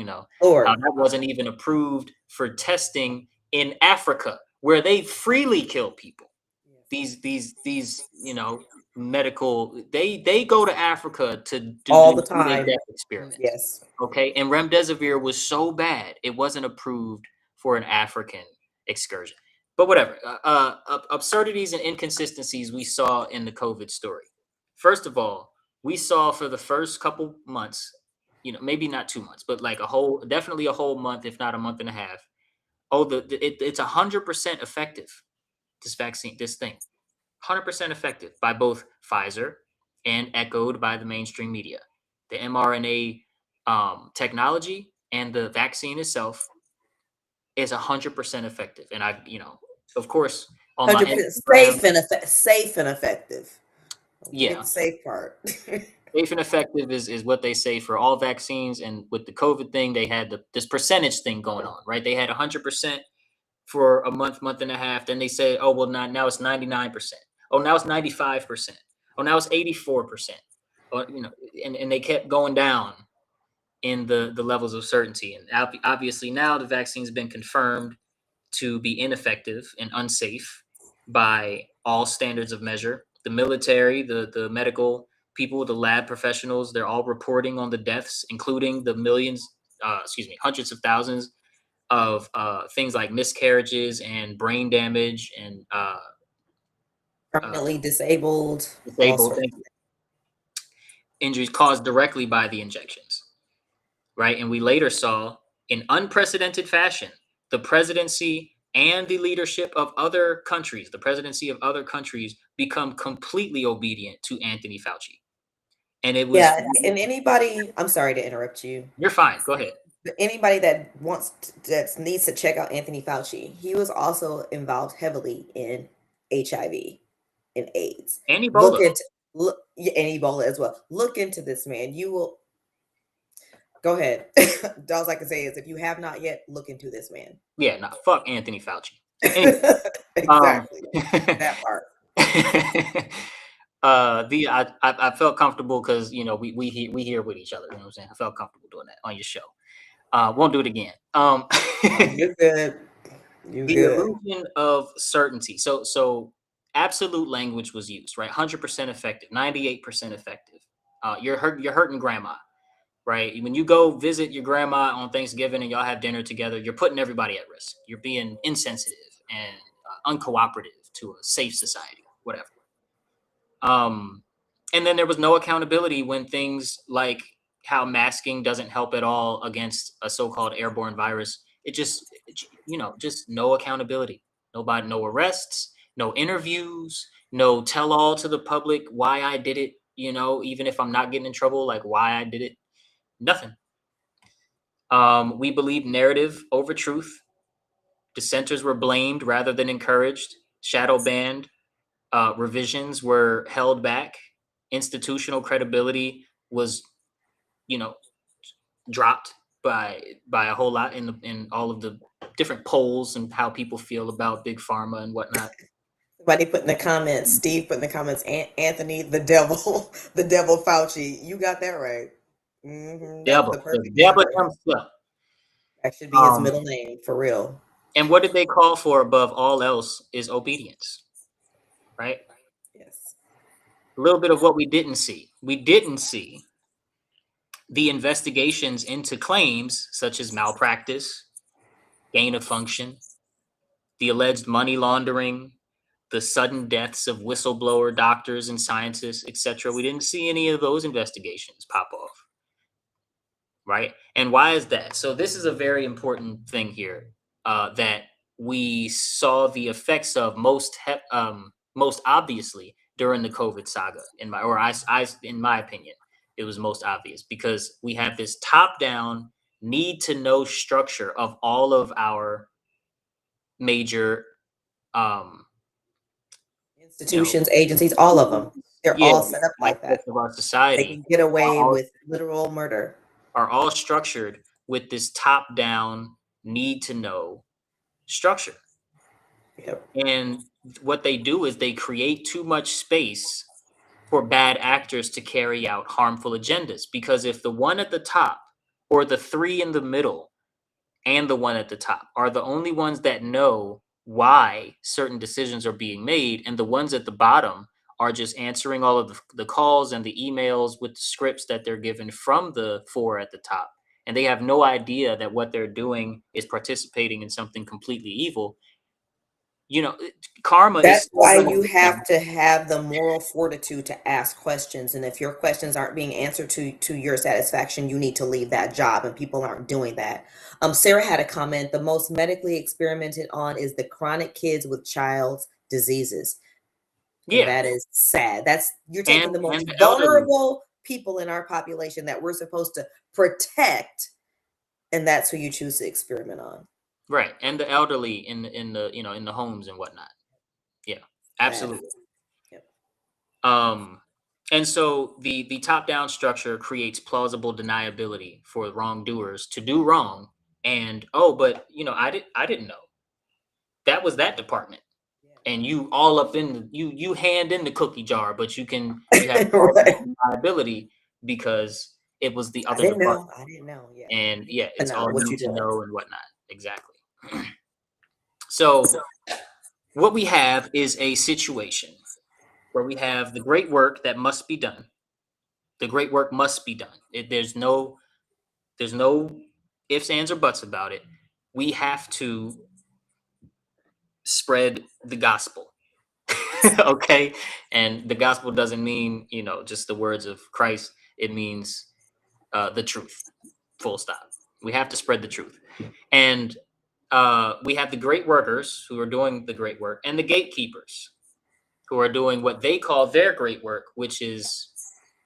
Lord. how that wasn't even approved for testing in Africa, where they freely kill people. These medical, they go to Africa to do All the their time. death experiments. Yes. Okay, and remdesivir was so bad it wasn't approved for an African excursion. But whatever, absurdities and inconsistencies we saw in the COVID story. First of all, we saw for the first couple months, maybe not 2 months, but like definitely a whole month, if not a month and a half. Oh, it's 100% effective. This vaccine, this thing, 100% effective by both Pfizer and echoed by the mainstream media. The mRNA technology and the vaccine itself is 100% effective. And of course, on my 100% Instagram, safe and effective. Don't yeah, forget the safe part. safe and effective is what they say for all vaccines. And with the COVID thing, they had this percentage thing going on, right? They had 100% for a month and a half. Then they say, oh, well, now it's 99%. Oh, now it's 95%. Oh, now it's 84%. And they kept going down in the levels of certainty. And obviously now the vaccine's been confirmed to be ineffective and unsafe by all standards of measure. The military, the medical people, the lab professionals, they're all reporting on the deaths, including the hundreds of thousands of things like miscarriages and brain damage and Permanently disabled. All disabled sorts. injuries caused directly by the injections, right? And we later saw, in unprecedented fashion, the presidency and the leadership of other countries, the presidency of other countries, become completely obedient to Anthony Fauci. And it was, Yeah, and anybody, I'm sorry to interrupt you, you're fine, go ahead. but anybody that that needs to check out Anthony Fauci, he was also involved heavily in HIV and AIDS. And Look Ebola. into look yeah, and Ebola as well. Look into this man. You will go ahead. All I can say is if you have not yet, look into this man. Yeah, nah, fuck Anthony Fauci. Anyway, um, Exactly. That part. I felt comfortable because we here with each other. You know what I'm saying? I felt comfortable doing that on your show. Won't do it again. Oh, you're good. You The good. illusion of certainty. So absolute language was used, right? 100% effective, 98% effective. You're hurting grandma, right? When you go visit your grandma on Thanksgiving and y'all have dinner together, you're putting everybody at risk. You're being insensitive and uncooperative to a safe society, whatever. Um, and then there was no accountability when things like how masking doesn't help at all against a so-called airborne virus. Just no accountability. Nobody, no arrests, no interviews, no tell all to the public why I did it. Even if I'm not getting in trouble, like why I did it, nothing. We believe narrative over truth. Dissenters were blamed rather than encouraged, shadow banned, revisions were held back, institutional credibility was, you know, dropped by a whole lot in all of the different polls and how people feel about big pharma and whatnot. Somebody put in the comments, Steve put in the comments, Anthony, the devil, the devil Fauci. You got that right. That's Devil, the the perfect name devil for him. himself. That should be his Um, middle name, for real. and what did they call for above all else is obedience, right? Yes. A little bit of what we didn't see. We didn't see the investigations into claims such as malpractice, gain of function, the alleged money laundering, the sudden deaths of whistleblower doctors and scientists, etc. We didn't see any of those investigations pop off, right? And why is that? So this is a very important thing here that we saw the effects of most obviously during the COVID saga. In my opinion, it was most obvious because we have this top-down need to know structure of all of our major um, you know, Institutions, agencies, all of them. They're yeah, all set up like that. aspects of our They society can get are away all, with literal murder. are all structured with this top-down need to know structure. Yep. And what they do is they create too much space for bad actors to carry out harmful agendas. Because if the one at the top or the three in the middle and the one at the top are the only ones that know why certain decisions are being made, and the ones at the bottom are just answering all of the calls and the emails with the scripts that they're given from the four at the top, and they have no idea that what they're doing is participating in something completely evil, karma is That's still why going to you hit them. have to have the moral fortitude to ask questions. And if your questions aren't being answered to your satisfaction, you need to leave that job. And people aren't doing that. Sarah had a comment. The most medically experimented on is the chronic kids with child's diseases. And Yeah, that is sad. You're taking and the most the elderly. vulnerable people in our population that we're supposed to protect, and that's who you choose to experiment on. Right, and the elderly in the homes and whatnot. Yeah, Sad. absolutely. Yep. Um, and so the top down structure creates plausible deniability for wrongdoers to do wrong. And but I didn't know that was that department. And you all up in you hand in the cookie jar, but you have Right. plausible deniability because it was the I other didn't know. department. I didn't know. Yeah. And You yeah, to it's know all what need you're to doing. know and whatnot. Exactly. So what we have is a situation where we have the great work that must be done. The great work must be done. There's no ifs, ands, or buts about it. We have to spread the gospel. Okay. And the gospel doesn't mean, just the words of Christ. It means the truth. Full stop. We have to spread the truth. And We have the great workers who are doing the great work, and the gatekeepers who are doing what they call their great work, which is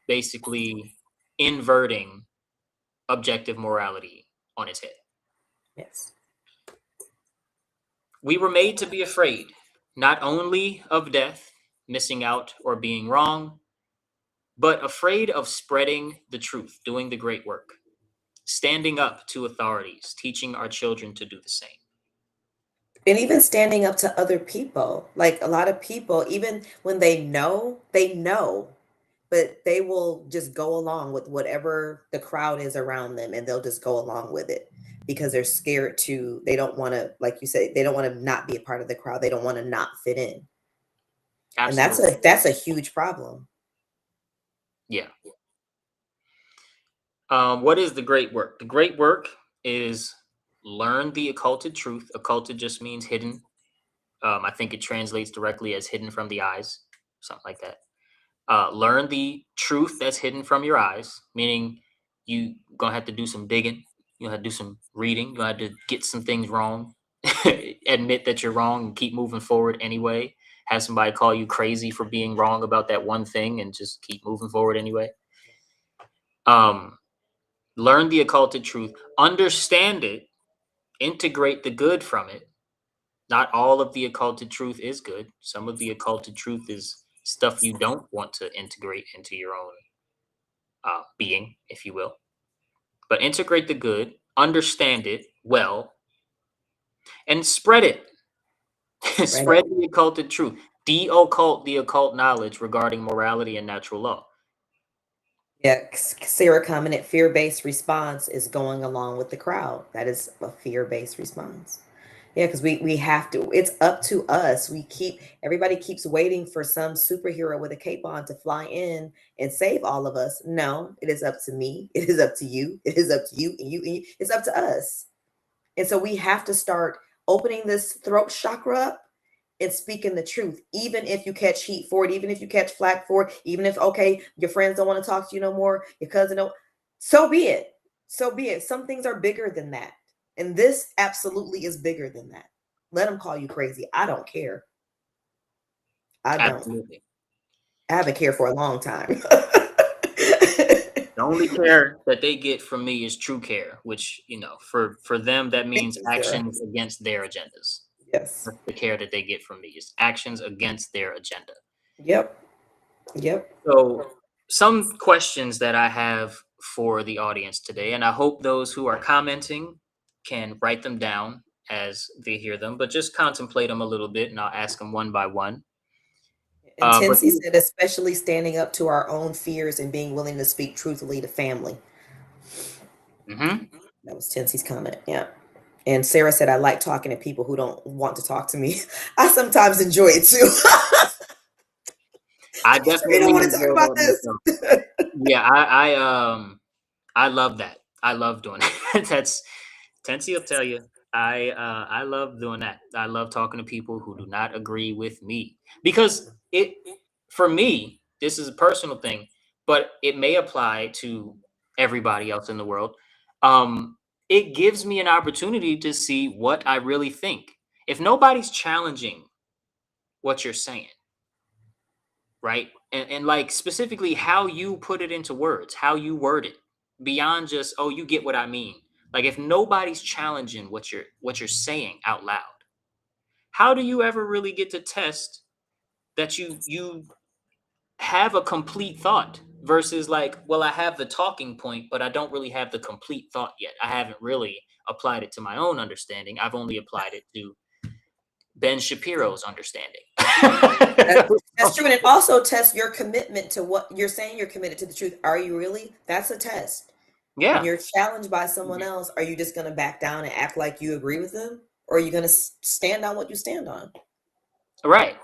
basically inverting objective morality on its head. Yes. We were made to be afraid, not only of death, missing out, or being wrong, but afraid of spreading the truth, doing the great work, standing up to authorities, teaching our children to do the same. And even standing up to other people. Like a lot of people, even when they know, but they will just go along with whatever the crowd is around them, and they'll just go along with it because they're scared to, they don't want to, like you said, they don't want to not be a part of the crowd. They don't want to not fit in. And Absolutely. that's a huge problem. Yeah. What is the great work? The great work is learn the occulted truth. Occulted just means hidden. I think it translates directly as hidden from the eyes, something like that. Learn the truth that's hidden from your eyes, meaning you gonna have to do some digging. You have to do some reading. You have to get some things wrong, admit that you're wrong, and keep moving forward anyway. Have somebody call you crazy for being wrong about that one thing, and just keep moving forward anyway. Learn the occulted truth, understand it, integrate the good from it. Not all of the occulted truth is good. Some of the occulted truth is stuff you don't want to integrate into your own being, if you will. But integrate the good, understand it well, and spread it. Right. Spread the occulted truth. De-occult the occult knowledge regarding morality and natural law. Yeah, Sarah commented, fear-based response is going along with the crowd. That is a fear-based response. Yeah, because we have to, it's up to us. Everybody keeps waiting for some superhero with a cape on to fly in and save all of us. No, it is up to me. It is up to you. It is up to you and you. It's up to us. And so we have to start opening this throat chakra up and speaking the truth, even if you catch heat for it, even if you catch flack for it, even if, okay, your friends don't want to talk to you no more, your cousin don't, so be it. So be it. Some things are bigger than that. And this absolutely is bigger than that. Let them call you crazy. I don't care. I don't. Absolutely. I haven't cared for a long time. The only care that they get from me is true care, which, for them, that Thank means you, Sarah. actions against their agendas. Yes. That's the care that they get from me is actions against their agenda. Yep. Yep. So some questions that I have for the audience today, and I hope those who are commenting can write them down as they hear them, but just contemplate them a little bit, and I'll ask them one by one. And But Tensi said, especially standing up to our own fears and being willing to speak truthfully to family. Mhm. That was Tensi's comment. Yeah. And Sarah said, I like talking to people who don't want to talk to me. I sometimes enjoy it too. I Sure, you don't definitely want to talk enjoy about that this. myself. Yeah, I love that. I love doing that. That's Tensi will tell you. I love doing that. I love talking to people who do not agree with me because it for me this is a personal thing, but it may apply to everybody else in the world. Um, it gives me an opportunity to see what I really think. If nobody's challenging what you're saying, right? And like specifically how you put it into words, how you word it, beyond just, oh, you get what I mean. Like if nobody's challenging what you're saying out loud, how do you ever really get to test that you have a complete thought versus like, well, I have the talking point, but I don't really have the complete thought yet. I haven't really applied it to my own understanding. I've only applied it to Ben Shapiro's understanding. That's true. And it also tests your commitment to what you're saying. You're committed to the truth. Are you really? That's a test. When Yeah. you're challenged by someone else, are you just going to back down and act like you agree with them? Or are you going to stand on what you stand on? Right.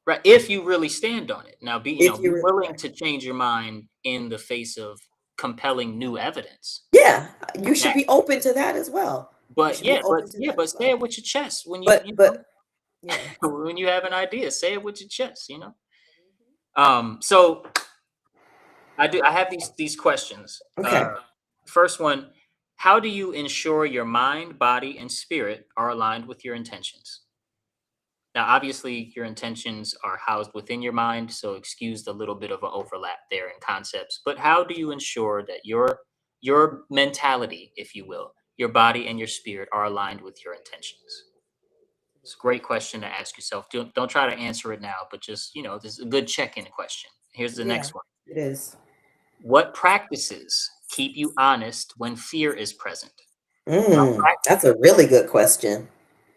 Right. If you really stand on it. Now If be you really, willing right. to change your mind in the face of compelling new evidence. Yeah, you should That, be open to that as well. You but should be yeah, but open to yeah, that but as say well. it with your chest when But yeah. when you have an idea, say it with your chest. So I have these questions. Okay. First one, How do you ensure your mind, body, and spirit are aligned with your intentions? Now, obviously, your intentions are housed within your mind, so excuse the little bit of an overlap there in concepts. But how do you ensure that your mentality, if you will, your body and your spirit are aligned with your intentions? It's a great question to ask yourself. Don't try to answer it now, but just, this is a good check-in question. Here's the Yeah, next one. it is. What practices keep you honest when fear is present? Now, That's a really good question.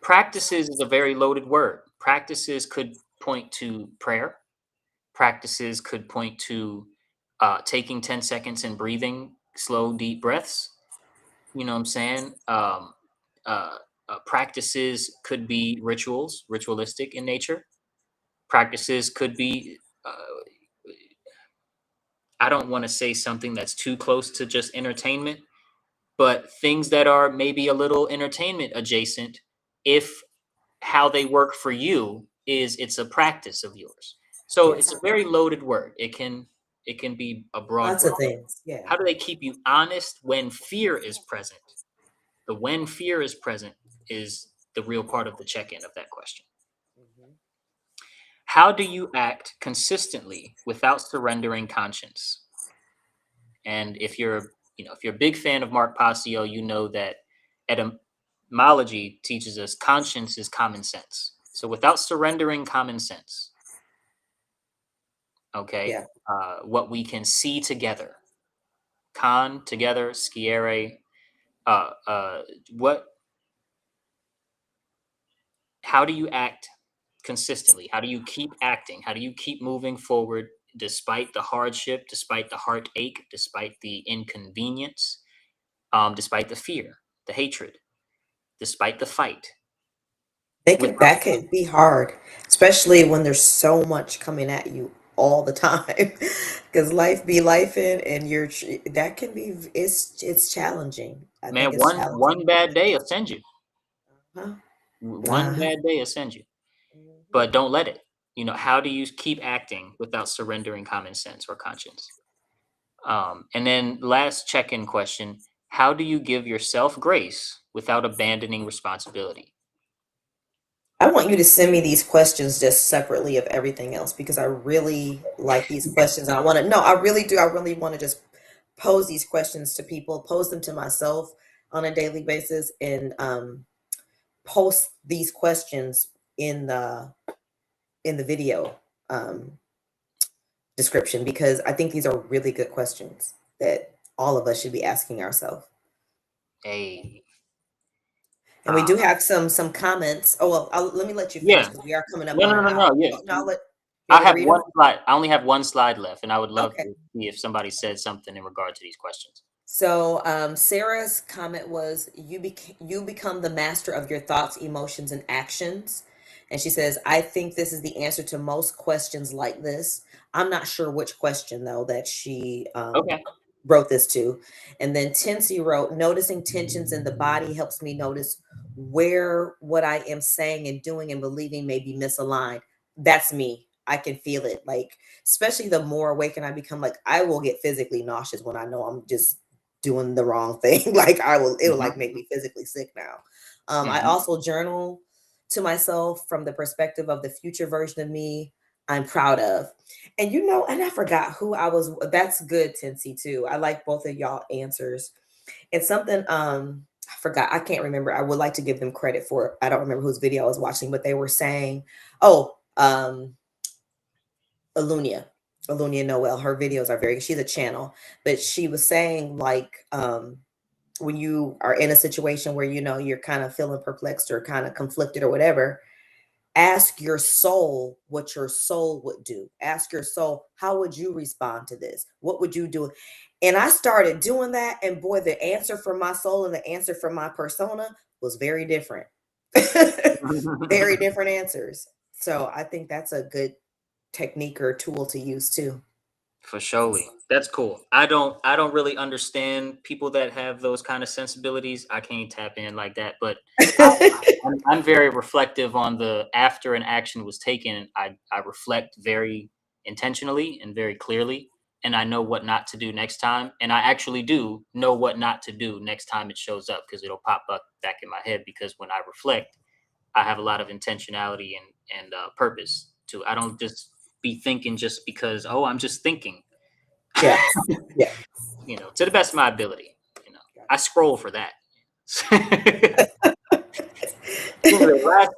practices is a very loaded word. Practices could point to prayer. Practices could point to taking 10 seconds and breathing slow, deep breaths. You know what I'm saying? Uh, Practices could be rituals, ritualistic in nature. Practices could be, I don't want to say something that's too close to just entertainment, but things that are maybe a little entertainment adjacent, if how they work for you is it's a practice of yours. So it's Yes, a very loaded word. It can be a broad lots word. of things. Yeah. How do they keep you honest when fear is present? The when fear is present is the real part of the check-in of that question. Mhm. How do you act consistently without surrendering conscience? And if you're a big fan of Mark Passio, you know that etymology teaches us conscience is common sense. So without surrendering common sense, okay, Yeah. what we can see together, con together, sciere, uh, uh, what? How do you act consistently? How do you keep acting? How do you keep moving forward despite the hardship, despite the heartache, despite the inconvenience, despite the fear, the hatred, despite the fight? Without That could be hard, especially when there's so much coming at you all the time. Because life be life and that can be it's challenging. I man, think it's one challenging. bad day will send you. Uh-huh. One Uh-huh. bad day will send you. Mhm. But don't let it. How do you keep acting without surrendering common sense or conscience? And then last check-in question: how do you give yourself grace without abandoning responsibility? I want you to send me these questions just separately of everything else because I really like these questions. I want to, no, I really do. I really want to just pose these questions to people, pose them to myself on a daily basis, and post these questions in the video um, description because I think these are really good questions that all of us should be asking ourselves. Hey, And we do uh, have some comments. Oh well, let me let you finish yeah, because we are coming up no, on no, an no, hour. no, yeah. Oh, no, you I want me to have read one them? slide. I only have one slide left, and I would love Okay. to see if somebody said something in regard to these questions. So Sarah's comment was, you become the master of your thoughts, emotions, and actions. And she says, I think this is the answer to most questions like this. I'm not sure which question, though, that she Okay. wrote this to. And then Tensi wrote, noticing tensions in the body helps me notice where what I am saying and doing and believing may be misaligned. That's me. I can feel it. Like, especially the more awakened I become, like, I will get physically nauseous when I know I'm just doing the wrong thing. Like, it will like Hmm. make me physically sick now. I Hmm. also journal to myself from the perspective of the future version of me I'm proud of. And I forgot who I was. That's good, Tensi, too. I like both of y'all answers. It's something I forgot. I can't remember. I would like to give them credit for it. I don't remember whose video I was watching, but they were saying, oh, Alunia. Alunia Noel. Her videos are very, she's a channel, but she was saying like when you are in a situation where you're kind of feeling perplexed or kind of conflicted or whatever, ask your soul what your soul would do. Ask your soul, how would you respond to this? What would you do? And I started doing that. And boy, the answer from my soul and the answer from my persona was very different. Very different answers. So I think that's a good technique or tool to use too. For surely. That's cool. I don't really understand people that have those kind of sensibilities. I can't tap in like that, but I, I'm very reflective on the after an action was taken. I reflect very intentionally and very clearly. and I know what not to do next time. And I actually do know what not to do next time it shows up, because it'll pop up back in my head. Because when I reflect, I have a lot of intentionality and purpose to. I don't just be thinking just because, oh, I'm just thinking. Yeah. Yeah. To the best of my ability. I scroll for that.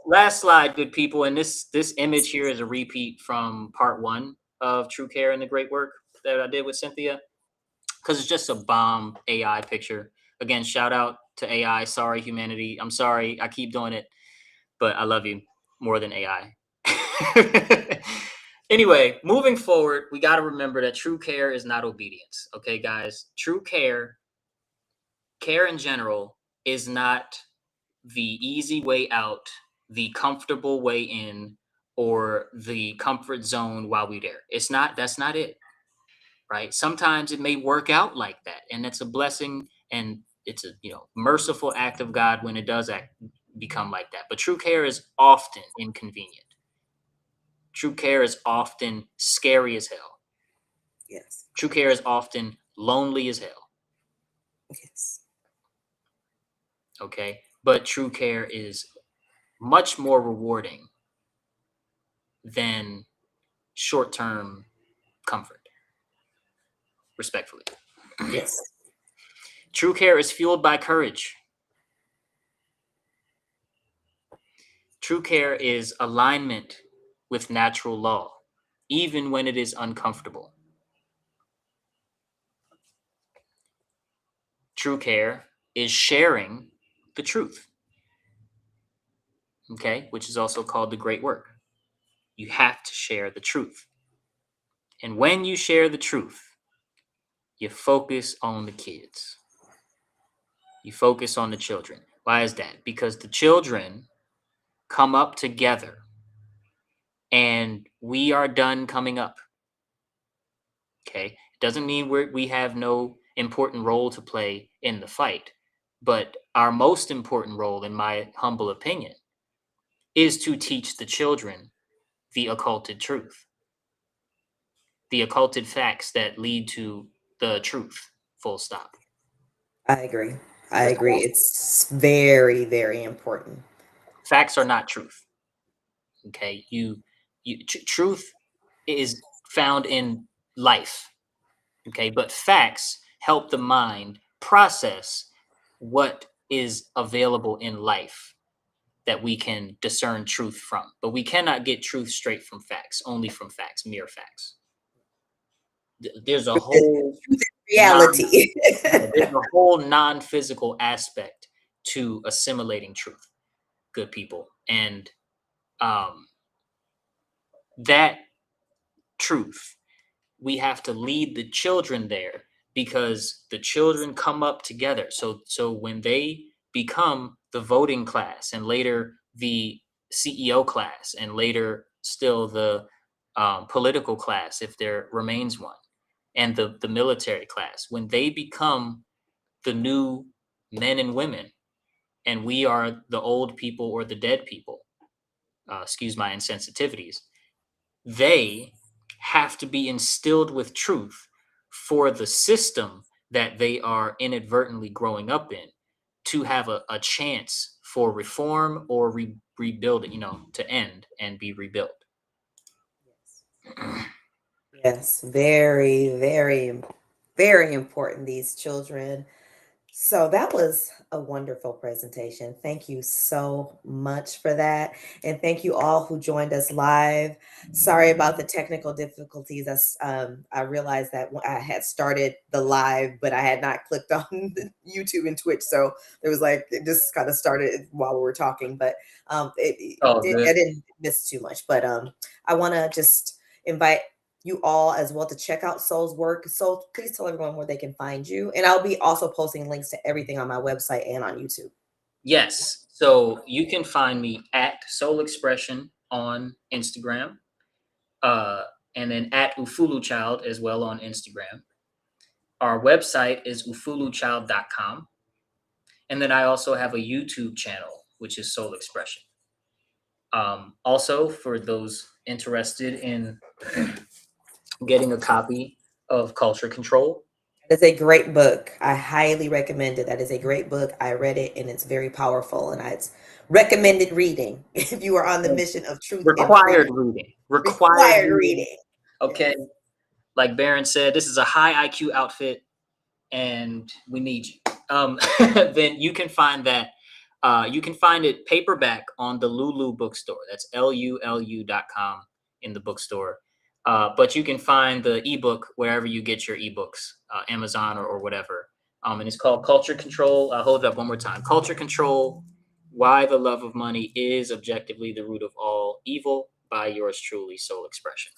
Last slide, good people. And this image here is a repeat from part 1 of True Care and the Great Work that I did with Cynthia, because it's just a bomb AI picture. Again, shout out to AI. Sorry, humanity. I'm sorry. I keep doing it, but I love you more than AI. Anyway, moving forward, we got to remember that true care is not obedience. Okay, guys? True care in general, is not the easy way out, the comfortable way in, or the comfort zone while we're there. That's not it, right? Sometimes it may work out like that, and it's a blessing, and it's a merciful act of God when it does become like that. But true care is often inconvenient. True care is often scary as hell. Yes. True care is often lonely as hell. Yes. Okay, but true care is much more rewarding than short-term comfort, respectfully. Yes. True care is fueled by courage. True care is alignment with natural law, even when it is uncomfortable. True care is sharing the truth, okay, which is also called the great work. You have to share the truth. And when you share the truth, you focus on the kids. You focus on the children. Why is that? Because the children come up together, and we are done coming up. Okay, it doesn't mean we have no important role to play in the fight, but our most important role, in my humble opinion, is to teach the children the occulted truth, the occulted facts that lead to the truth. Full stop. I agree. I That's agree. all. It's very, very important. Facts are not truth. Okay, truth is found in life. Okay, but facts help the mind process what is available in life that we can discern truth from. But we cannot get truth straight from facts, only from facts, mere facts. There's a whole non Reality. there's a whole non-physical aspect to assimilating truth, good people. And that truth, we have to lead the children there, because the children come up together. So when they become the voting class, and later the CEO class, and later still the political class, if there remains one, and the military class, when they become the new men and women, and we are the old people or the dead people, excuse my insensitivities, they have to be instilled with truth for the system that they are inadvertently growing up in to have a chance for reform or rebuilding, to end and be rebuilt. Yes, very, very, very important, these children. So that was a wonderful presentation. Thank you so much for that. And thank you all who joined us live. Sorry about the technical difficulties. I realized that I had started the live, but I had not clicked on YouTube and Twitch. So it was like, it just kind of started while we were talking, but Oh, I good. didn't miss too much. But I want to just invite you all as well to check out Soul's work. So please tell everyone where they can find you. And I'll be also posting links to everything on my website and on YouTube. Yes. So you can find me at Soul Expression on Instagram, uh, and then at Ufulu Child as well on Instagram. Our website is ufuluchild.com. And then I also have a YouTube channel, which is Soul Expression. Also, for those interested in getting a copy of Culture Control. It's a great book. I highly recommend it. That is a great book. I read it and it's very powerful. And it's recommended reading if you are on the mission of truth and Required freedom. reading. Required Required reading. reading. Okay. Yes. Like Baron said, this is a high IQ outfit and we need you. Then you can find that. You can find it paperback on the Lulu bookstore. That's LULU.com in the bookstore. But you can find the ebook wherever you get your ebooks, Amazon or whatever. And it's called Culture Control. I'll hold it up one more time. Culture Control: Why the Love of Money is Objectively the Root of All Evil, by yours truly, Soul Expression.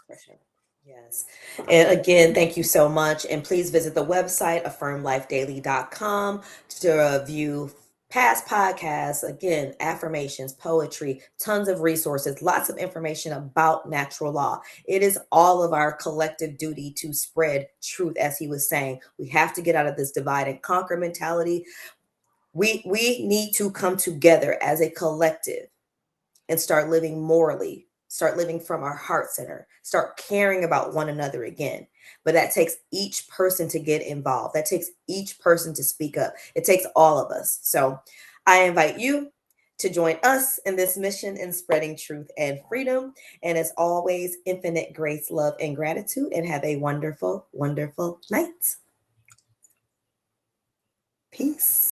Yes. And again, thank you so much. And please visit the website, affirmlifedaily.com, to view past podcasts, again, affirmations, poetry, tons of resources, lots of information about natural law. It is all of our collective duty to spread truth, as he was saying. We have to get out of this divide and conquer mentality. We need to come together as a collective and start living morally, start living from our heart center, start caring about one another again. But that takes each person to get involved. That takes each person to speak up. It takes all of us. So I invite you to join us in this mission in spreading truth and freedom. And as always, infinite grace, love, and gratitude. And have a wonderful, wonderful night. Peace.